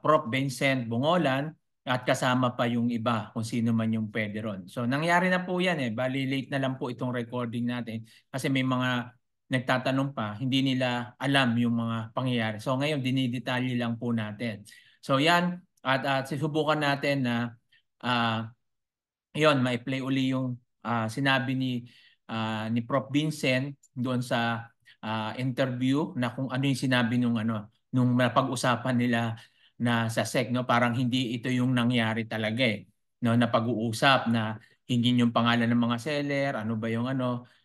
Prof. Vincent Bungolan at kasama pa yung iba kung sino man yung pwede ron. So nangyari na po yan bali late na lang po itong recording natin kasi may mga nagtatanong pa, hindi nila alam yung mga pangyayari. So ngayon dinidetalye lang po natin. So yan at susubukan natin na yon mai-play uli yung sinabi ni Prof. Vincent doon sa interview na kung ano yung sinabi nung pag-usapan nila na sa SEC, no, parang hindi ito yung nangyari talaga no, na pag-uusap na hindi yung pangalan ng mga seller, ano ba yung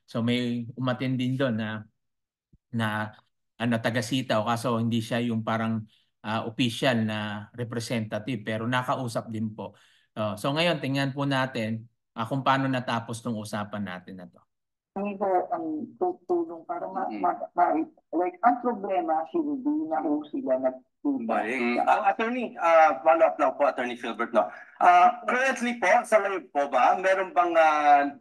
so may umatin din doon na taga-sitaw kaso hindi siya yung parang official na representative pero nakausap din po. So ngayon tingnan po natin kung paano natapos tong usapan natin na to. Ang tutulong para like ang problema hindi na ho sila Attorney, follow-up lang po, Attorney Philbert, no? Currently po, sa ngayon po ba, meron bang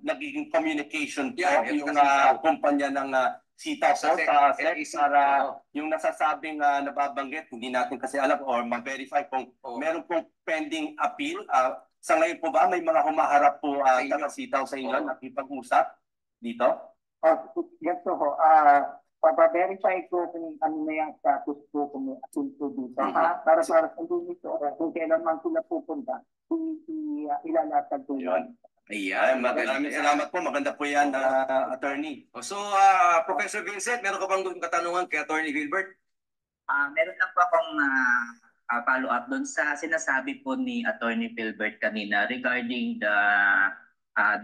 nagiging communication po yung kumpanya ng Sitaw po sa SEC para yung nasasabing nababanggit, hindi natin kasi alam or ma-verify kung meron pong pending appeal. Sa ngayon po ba, may mga humaharap po taga-Sitaw sa inyo, nakipag-usap dito? Ganito ho, papaverify ko kung ano na yung status ko kung may appeal ko dito. Para sa dito, kung kailan man sila pupunta, ilalatag ko yun. Ayan, maraming salamat po. Maganda po yan, attorney. So, Professor Vincent, meron ka bang katanungan kay Attorney Philbert? Meron lang po akong follow-up doon sa sinasabi po ni Attorney Philbert kanina regarding the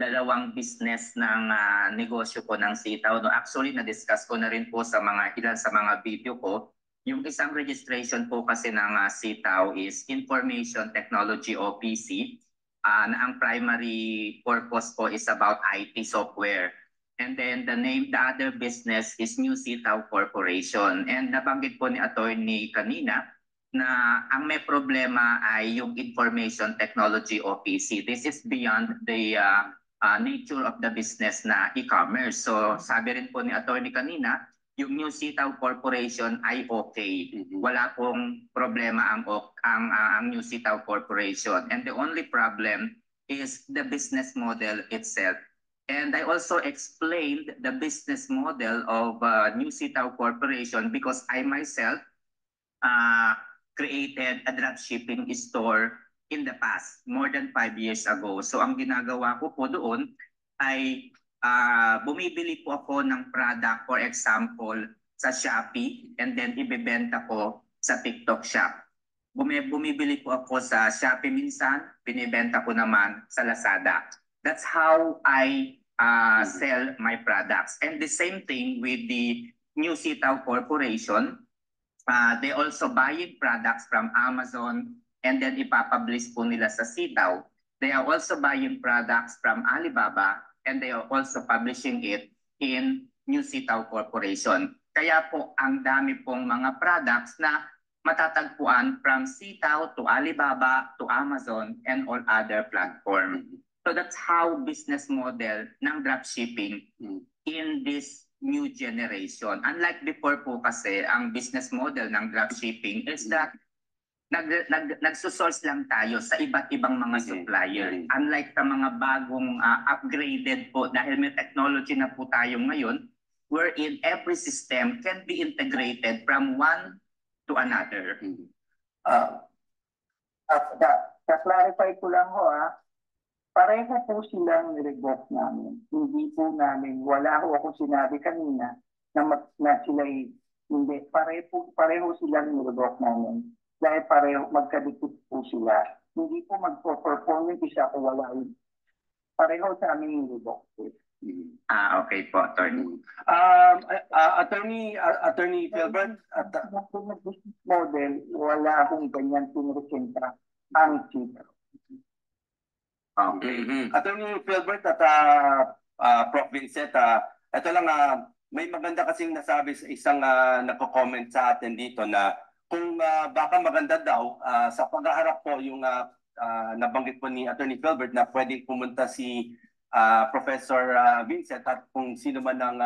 dalawang business ng negosyo po ng Sitaw. No, actually, na-discuss ko na rin po sa ilan sa mga video ko. Yung isang registration po kasi ng Sitaw is Information Technology o PC. Na ang primary purpose po is about IT software. And then the other business is New Sitaw Corporation. And nabanggit po ni attorney kanina na ang may problema ay yung information technology o PC. This is beyond the nature of the business na e-commerce. So sabi rin po ni attorney kanina, yung New Sitaw Corporation ay okay. Wala pong problema ang New Sitaw Corporation. And the only problem is the business model itself. And I also explained the business model of New Sitaw Corporation because I myself created a dropshipping store in the past, more than 5 years ago. So ang ginagawa ko po doon ay bumibili po ako ng product, for example, sa Shopee and then ibebenta ko sa TikTok Shop. Bumibili po ako sa Shopee minsan, binibenta ko naman sa Lazada. That's how I sell my products. And the same thing with the New Sitaw Corporation. They also buying products from Amazon and then ipapublish po nila sa Sitaw. They are also buying products from Alibaba and they are also publishing it in New Sitaw Corporation. Kaya po ang dami pong mga products na matatagpuan from Sitaw to Alibaba to Amazon and all other platforms. So that's how business model ng dropshipping in this new generation. Unlike before po kasi, ang business model ng dropshipping is that nagsusource lang tayo sa iba't ibang mga supplier. Unlike sa mga bagong upgraded po, dahil may technology na po tayo ngayon, wherein every system can be integrated from one to another. Clarify ko lang ho pareho po silang nirevoke namin. Hindi po namin, wala ho akong sinabi kanina na sila hindi. Pareho silang nirevoke namin. Dahil pareho, magkadikit po sila. Hindi po magpo-perform yung isa kung wala yun. Pareho sa amin nirevoke po. Okay po, attorney. Attorney Philbert, business model, wala akong ganyan pinresenta ang Sitaw. Attorney Philbert at Prof. Vincent, ito lang, may maganda kasing nasabi sa isang nagko-comment sa atin dito na kung baka maganda daw sa paghaharap po yung nabanggit po ni Attorney Philbert na pwedeng pumunta si Professor Vincent at kung sino man ang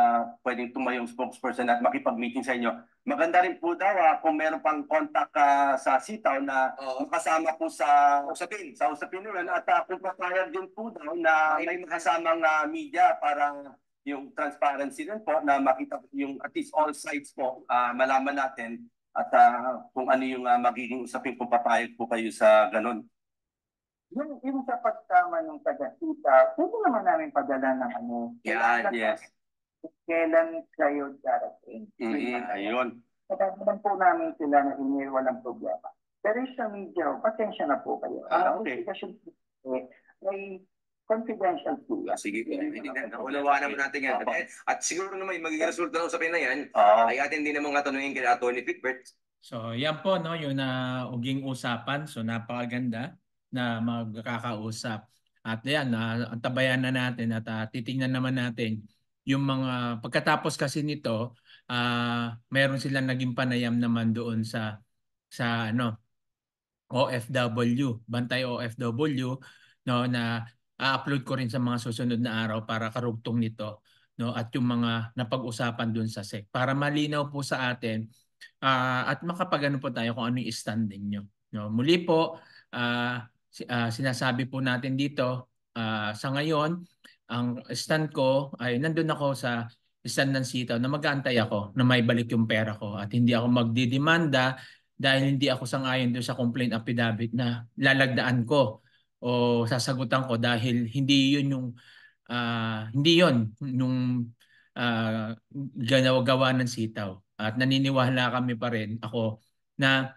pwedeng tumayong spokesperson at makipag-meeting sa inyo. Maganda rin po daw kung meron pang contact sa Sitaw na makasama po sa usapin nila at kung papayag din po daw na may makasamang media para yung transparency din po na makita yung at least all sides po malaman natin at kung ano yung magiging usapin kung papayag po kayo sa ganun. Yung sa pagtama ng taga-Sitaw, pwede naman namin padala ng ano. Yes. Kailan kayo darating? Ayun. Pagkakaroon po namin sila na email, walang problema. Pero sa media, pasensya na po kayo. Okay. May confidential po. Sige po. Naunawaan naman natin yan. At siguro naman yung magiging resulta ng usapin na yan, ay atin din naman nga tanungin kay Atty. Philbert. So yan po no, yung uging usapan. So napakaganda na magkakausap. At yan, antabayan na natin at titingnan naman natin yung mga pagkatapos kasi nito, meron silang naging panayam naman doon sa OFW, Bantay OFW, no, na a-upload ko rin sa mga susunod na araw para karugtong nito, no, at yung mga napag-usapan doon sa SEC para malinaw po sa atin at makapagano po tayo kung ano yung standing nyo. No, muli po, sinasabi po natin dito sa ngayon, ang stand ko ay nandun ako sa stand ng Sitaw na mag-aantay ako na may balik yung pera ko at hindi ako magdidemanda dahil hindi ako sang-ayon doon sa complaint affidavit na lalagdaan ko o sasagutan ko dahil hindi yun yung gawa ng Sitaw. At naniniwala kami pa rin ako na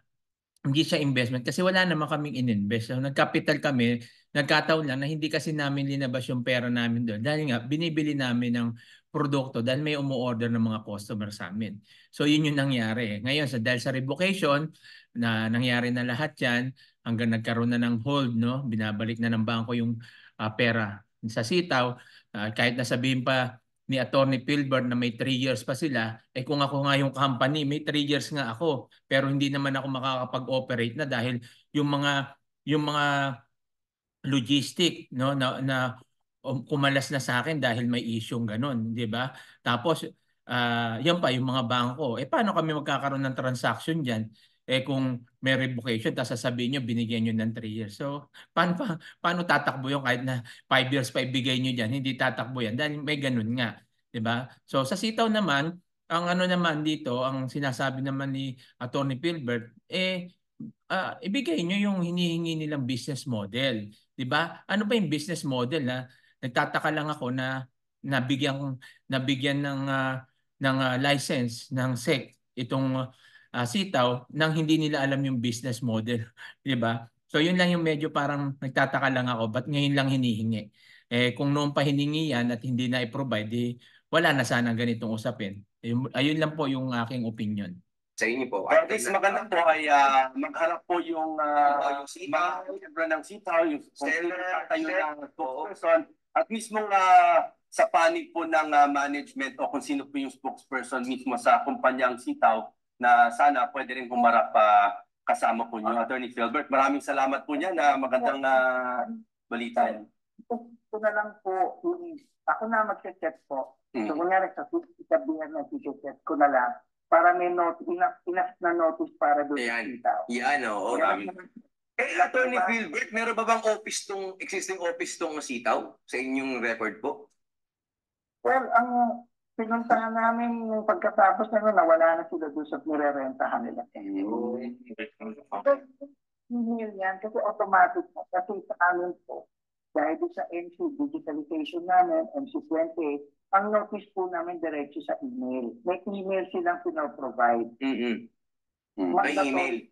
hindi siya investment kasi wala naman kaming ininvest. So, nagkapital kami, nagkataon lang na hindi kasi namin linabas yung pera namin doon. Dahil nga, binibili namin ng produkto dahil may umu-order ng mga customer sa amin. So, yun yung nangyari. Ngayon, dahil sa revocation, na nangyari na lahat yan, hanggang nagkaroon na ng hold, no? Binabalik na ng bangko yung pera sa Sitaw. Kahit nasabihin pa ni Attorney Philbert na may 3 years pa sila, kung ako nga yung company, may 3 years nga ako. Pero hindi naman ako makakapag-operate na dahil yung mga logistic, no, na kumalas na sa akin dahil may issue ganun, di ba? Tapos yan pa yung mga bangko. Paano kami magkakaroon ng transaction diyan? Kung may revocation, tapos sasabihin nyo, binigyan nyo ng 3 years. So, paano tatakbo yung kahit na 5 years pa ibigay nyo dyan? Hindi tatakbo yan dahil may ganun nga. Diba? So, sa Sitaw naman, ang ano naman dito, ang sinasabi naman ni Atty. Philbert, ibigay nyo yung hinihingi nilang business model. Diba? Ano ba yung business model na nagtataka lang ako na nabigyan ng license ng SEC itong Sitaw nang hindi nila alam yung business model, 'di ba? So yun lang yung medyo parang nagtataka lang ako, ba't ngayon lang hinihingi? Kung noon pa hiningi yan at hindi na i-provide, wala na sana ganitong usapin. Ayun lang po yung aking opinion. Sa inyo po. At least maganda po ay magharap po yung mga membro ng Sitaw, yung seller, tayo ng spokesperson, at mismo sa panig po ng management o kung sino po yung spokesperson mismo sa kumpanyang Sitaw na sana pwede rin humarap kasama po niyo. Attorney Philbert, maraming salamat po niya na magandang balita. Ito na lang po, ako na mag-check po. So, kunyari sa sabihan na check ko na lang para may enough na notice para doon sa sitaw. Yan, oo. Attorney Philbert, meron ba bang existing office tong sitaw sa inyong record po? Well, ang pinuntahan namin yung pagkatapos na nawala na sila doon sa nire-rentahan nila. Email yan kasi automatic na. Kasi sa amin po, dahil sa MC digitalization namin, MC28, ang notice po namin diretso sa email. May email silang pinoprovide. May email.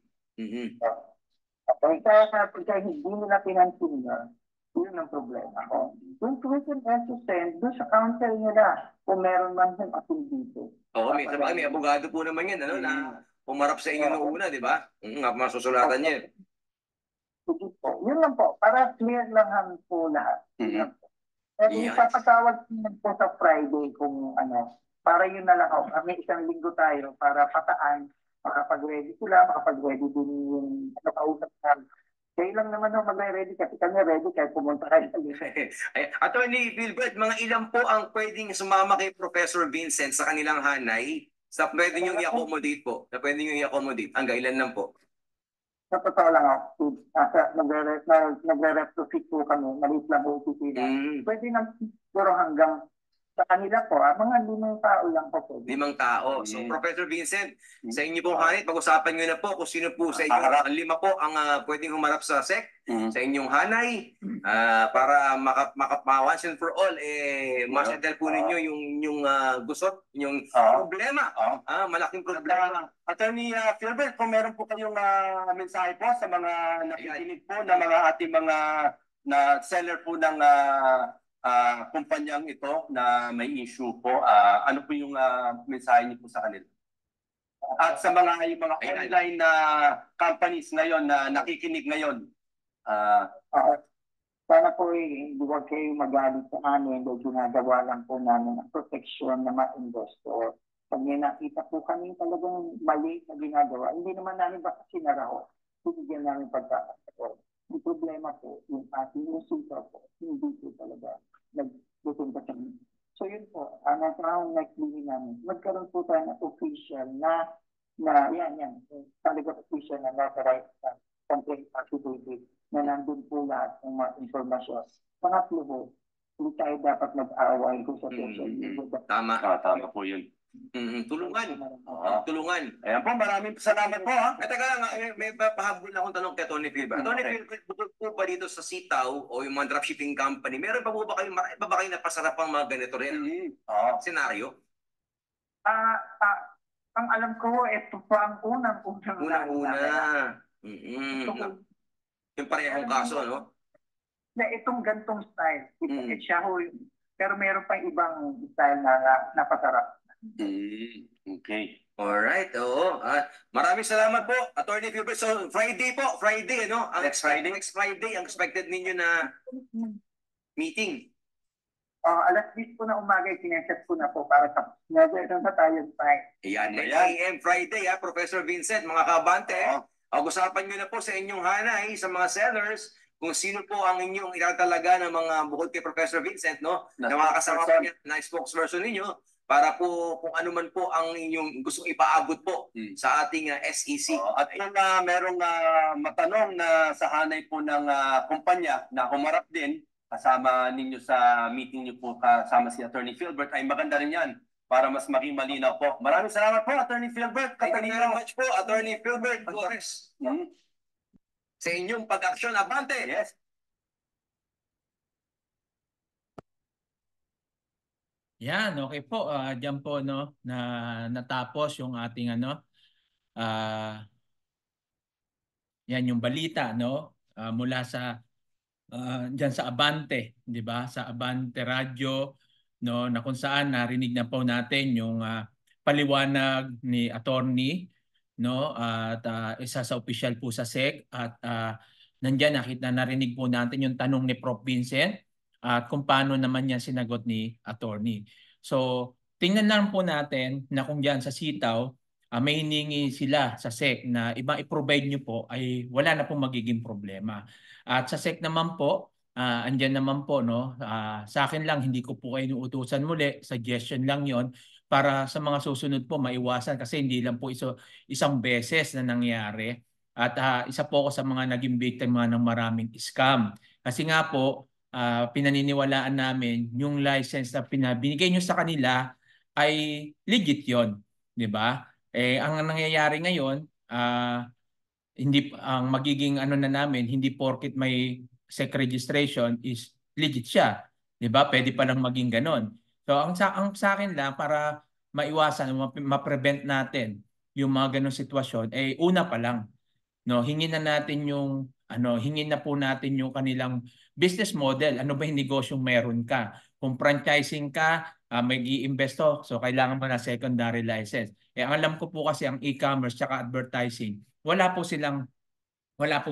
Okay, kaya hindi nila pinansin na, yun ang problema ko. Yung tuition also send, doon sa council nila, kung meron man yung appeal dito. Oo, may abogado po naman yan, ano, na pumarap sa inyo noong una, di ba? Masusulatan niya. Sige po. Yun lang po. Para clear lang po lahat. Ipapatawag po sa Friday kung ano. Para yun na lang ako. May isang linggo tayo para pataan. Makapag-ready sila. Makapag-ready din yung kausap namin. Kayo lang naman mag-ready kasi kami ready kahit pumunta kayo sa linggo. Attorney Philbert, mga ilan po ang pwedeng sumama kay Professor Vincent sa kanilang hanay? Sa pwede nyo i-accommodate po? Na pwede nyo i-accommodate? Hanggang ilan lang po? Sa totoo lang ako, nagre-retrofit po kami, maliit lang po sila. Pwede na siguro hanggang sa kanila po, mga 5 tao lang po. 5 tao. So, Professor Vincent, sa inyo pong hanay, pag-usapan nyo na po kung sino po sa inyo, ang 5 po ang pwedeng humarap sa SEC, sa inyong hanay, para once and for all, masettle po ninyo yung gusot, yung problema. Malaking problema. Attorney Philbert, kung meron po kayong mensahe po sa mga nakikinig po na mga ating mga na seller po ng kumpanyang ito na may issue po, ano po yung mensahe niyo po sa kanila? At sa mga online na companies ngayon na nakikinig ngayon, sana po huwag kayo magalit sa amin dahil ginagawa lang po namin ang protection ng mga investor. Pag may nakita po kami talagang mali na ginagawa, hindi naman namin baka sinaraho, binigyan namin pagkakataon. Yung problema po, yung ating musika po, hindi po talaga nagpupunta kami. So yun po, ang next meeting namin, magkaroon po tayo ng official na yan, talaga official na notarized na complaint affidavit na nandun po lahat ng mga informasyon. Pangatlo po, hindi tayo dapat mag-aaway kung sa social media. Tama. Tama po yun. Tulungan. Ayan po, maraming salamat po. Teka, may pahabol na akong tanong kay Tony Philbert. Tony Philbert, bukod po ba dito sa sitaw o yung mga dropshipping company, meron pa po ba kayo, marami pa ba kayo napasarapang mga ganito rin? Senaryo? Ang alam ko, ito pa ang unang. Yung parehong kaso, no? Na itong gantong style. Siya ho, pero meron pa ibang style na napasarap. Okay. Alright, oo. Maraming salamat po, Attorney Philbert. So, Friday, ano? Next Friday, ang expected ninyo na meeting. Alas 10 po na umaga, sineset ko na po para tapos. Never na tayo time. Ayan, 9 a.m. Friday, Professor Vincent, mga kabante. Pag-usapan nyo na po sa inyong hanay, sa mga sellers, kung sino po ang inyong itatalaga ng mga bukod kay Professor Vincent, no? Na makakasama po niya na spokesperson ninyo para po kung ano man po ang inyong gustong ipaabot po sa ating SEC. At kung merong matanong na sa hanay po ng kumpanya na humarap din, kasama ninyo sa meeting niyo po kasama si Attorney Philbert, ay maganda rin yan para mas maging malinaw po. Maraming salamat po, Attorney Philbert. Thank you very much po, Attorney Philbert Flores. Sa inyong pag-aksyon, abante! Yes. Yan, okay po. Diyan po no na natapos yung ating yan yung balita no mula sa diyan sa Abante, 'di ba? Sa Abante Radio no na kung saan narinig na po natin yung paliwanag ni attorney no at isa sa official po sa SEC at nandiyan narinig po natin yung tanong ni Prof. Vincent at kung paano naman yan sinagot ni attorney. So, tingnan lang po natin na kung diyan sa sitaw may hiningi sila sa SEC na iba i-provide nyo po, ay wala na pong magiging problema. At sa SEC naman po, andyan naman po, no, sa akin lang, hindi ko po kayo inuutusan muli, suggestion lang yon para sa mga susunod po maiwasan kasi hindi lang po isang beses na nangyari. At isa po ako sa mga naging biktima ng maraming scam. Kasi nga po, pinaniniwalaan namin yung license na binigay nyo sa kanila ay legit yon, di ba? Ang nangyayari ngayon, hindi ang magiging ano na namin, hindi porket may SEC registration is legit siya. 'Di ba? Pwede pa lang maging ganon. So ang sa akin lang para maiwasan, ma-prevent natin yung mga ganong sitwasyon, una pa lang, no, hingin na natin yung hingin na po natin yung kanilang business model. Ano ba yung negosyong meron ka? Kung franchising ka, mag-i-investo, so kailangan mo na secondary license. Ang alam ko po kasi ang e-commerce tsaka advertising, wala po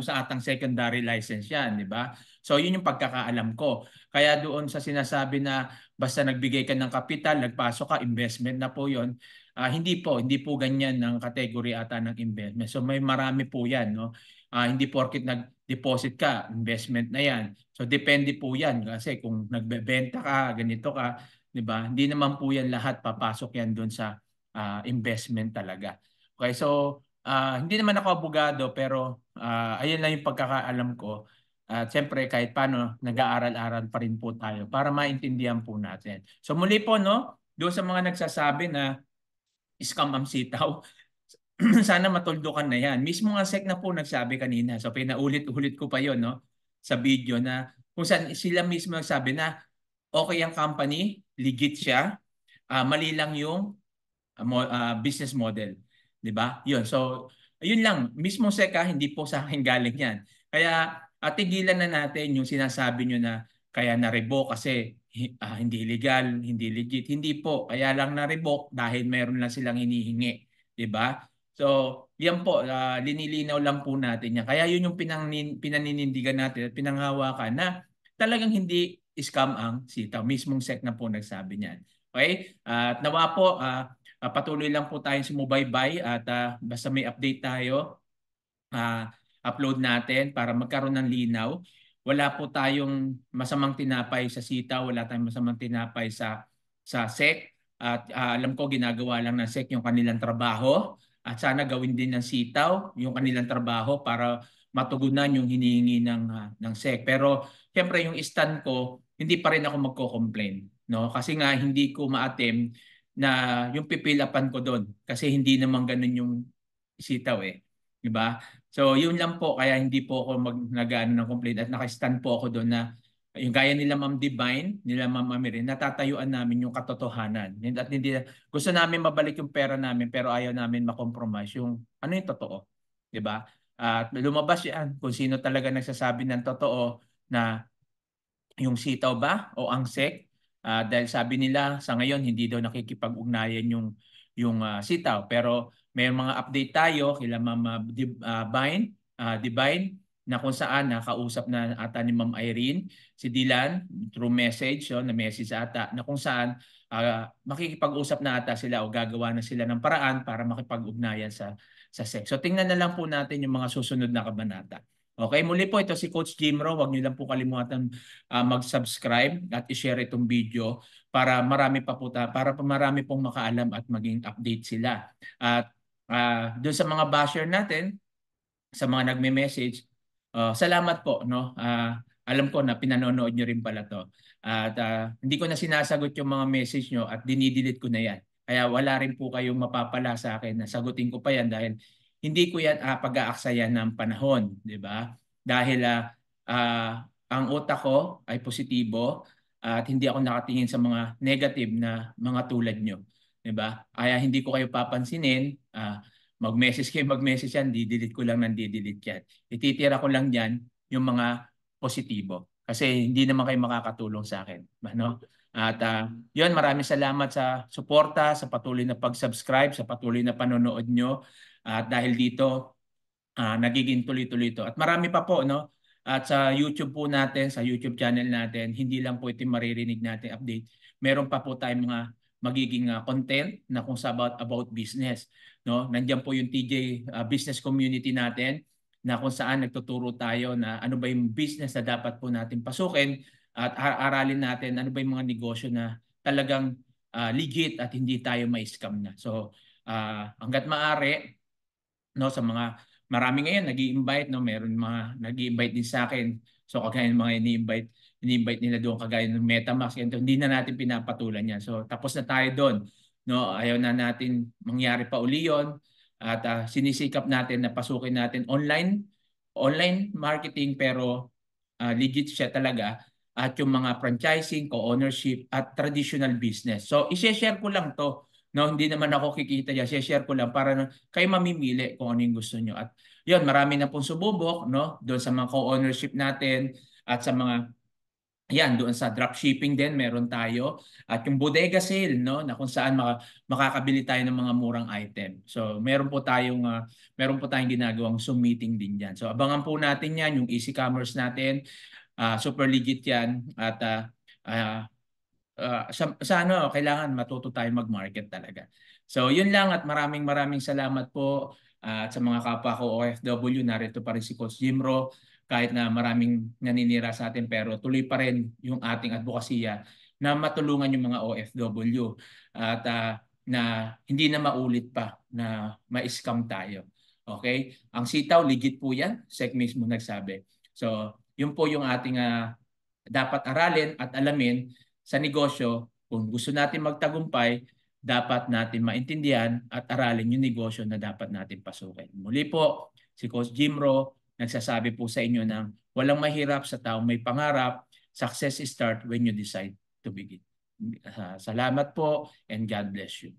sa atang secondary license yan, di ba? So yun yung pagkakaalam ko. Kaya doon sa sinasabi na basta nagbigay ka ng kapital, nagpasok ka, investment na po yun, hindi po ganyan ng category ata ng investment. So may marami po yan, no? Hindi porket nag-deposit ka, investment na yan. So depende po yan kasi kung nagbebenta ka, ganito ka, di ba? Hindi naman po yan lahat papasok yan doon sa investment talaga. Okay, so hindi naman ako abogado pero ayun lang yung pagkakaalam ko. At siyempre kahit paano nag-aaral-aral pa rin po tayo para maintindihan po natin. So muli po, no, doon sa mga nagsasabi na scam ang sitaw, sana matuldukan na yan. Mismo nga SEC na po nagsabi kanina. So pinaulit-ulit ko pa yon, no, sa video na kung saan sila mismo nagsabi na okay ang company, legit siya, mali lang yung business model. 'Di ba? 'Yun. So, ayun lang, mismo SEC, hindi po sa akin galing 'yan. Kaya tigilan na natin yung sinasabi nyo na kaya na-revoke kasi hindi legal, hindi legit. Hindi po, kaya lang na-revoke dahil meron lang silang hinihingi, 'di ba? So, yan po, linilinaw lang po natin yan. Kaya yun yung pinaninindigan natin at pinanghawakan na talagang hindi scam ang sitaw. Mismong SEC na po nagsabi niyan. Okay? At nawa po, patuloy lang po tayong sumubaybay at basta may update tayo, upload natin para magkaroon ng linaw. Wala po tayong masamang tinapay sa sitaw, wala tayong masamang tinapay sa SEC. At alam ko ginagawa lang ng SEC yung kanilang trabaho at sana gawin din ng sitaw yung kanilang trabaho para matugunan yung hinihingi ng SEC. Pero siyempre yung stand ko, hindi pa rin ako magko-complain, no? Kasi nga hindi ko ma-attempt na yung pipilapan ko doon kasi hindi naman ganun yung sitaw di ba? So yun lang po kaya hindi po ako nag-ano ng complaint at naka-stand po ako doon na yung gaya nila Ma'am Divine, nila Ma'am Amirin, natatayuan namin yung katotohanan. At hindi gusto namin mabalik yung pera namin pero ayaw namin ma-compromise yung ano yung totoo, di ba? At lumabas yan kung sino talaga nagsasabi ng totoo na yung sitaw ba o ang SEC. Dahil sabi nila sa ngayon hindi daw nakikipag-ugnayan yung sitaw pero may mga update tayo kila Ma'am Divine na kung saan nakausap na ata ni Ma'am Irene si Dylan through message, na message ata na kung saan makikipag-usap na ata sila o gagawa na sila ng paraan para makipag-ugnayan sa SEC. So tingnan na lang po natin yung mga susunod na kabanata. Okay, muli po ito si Coach Jim Rowe. Huwag niyo lang po kalimutan mag-subscribe at i-share itong video para marami pong makaalam at maging update sila. At doon sa mga basher natin, sa mga nagme-message, salamat po, no. Alam ko na pinanonood niyo rin pala to. At hindi ko na sinasagot yung mga message niyo at dinidelete ko na yan. Kaya wala rin po kayong mapapala sa akin na sagutin ko pa yan dahil hindi ko yan pag-aaksayan ng panahon, di ba? Dahil ang utak ko ay positibo at hindi ako nakatingin sa mga negative na mga tulad nyo, di ba? Kaya hindi ko kayo papansinin, mag-message yan, di-delete ko lang ng di-delete yan. Ititira ko lang dyan yung mga positibo kasi hindi naman kayo makakatulong sa akin, no? At yun, maraming salamat sa suporta, sa patuloy na pag-subscribe, sa patuloy na panonood nyo. At dahil dito, nagiging tuloy-tuloy ito. At marami pa po, no? At sa YouTube po natin, sa YouTube channel natin, hindi lang po ito maririnig natin update. Meron pa po tayong mga magiging content na kung sa about business, no? Nandiyan po yung TJ business community natin na kung saan nagtuturo tayo na ano ba yung business na dapat po natin pasukin at aralin natin ano ba yung mga negosyo na talagang legit at hindi tayo ma-scam na. So hangga't maaari, no, sa mga marami ngayon nag-i-invite, no, meron mga nag-i-invite din sa akin. So kagaya ng mga ini-invite nila doon kagaya ng MetaMask, hindi na natin pinapatulan yan. So tapos na tayo doon, no, ayaw na natin mangyari pa uli yon at sinisikap natin na pasukin natin online marketing pero legit siya talaga at yung mga franchising, co-ownership at traditional business. So i-share ko lang to. No, hindi naman ako kikita diyan. I-share ko lang para kayo mamimili kung ano yung gusto nyo. At yun, marami na pong sububok, no, doon sa mga co-ownership natin at sa mga yan, doon sa dropshipping din meron tayo at yung bodega sale, no, na kung saan makakabili tayo ng mga murang item. So meron po tayong ginagawang Zoom meeting din diyan. So abangan po natin yan, yung easy commerce natin. Super legit yan at sa ano, kailangan matuto tayo mag-market talaga. So yun lang at maraming salamat po at sa mga kapwa ko OFW, narito pa rin si Coach Jimro kahit na maraming naninira sa atin pero tuloy pa rin yung ating advokasya na matulungan yung mga OFW at na hindi na maulit pa na ma-scam tayo. Okay? Ang sitaw, legit po yan. SEC mismo nagsabi. So yun po yung ating dapat aralin at alamin sa negosyo. Kung gusto natin magtagumpay, dapat natin maintindihan at aralin yung negosyo na dapat natin pasukin. Muli po, si Coach Jimro nagsasabi po sa inyo na walang mahirap sa taong may pangarap. Success start when you decide to begin. Salamat po and God bless you.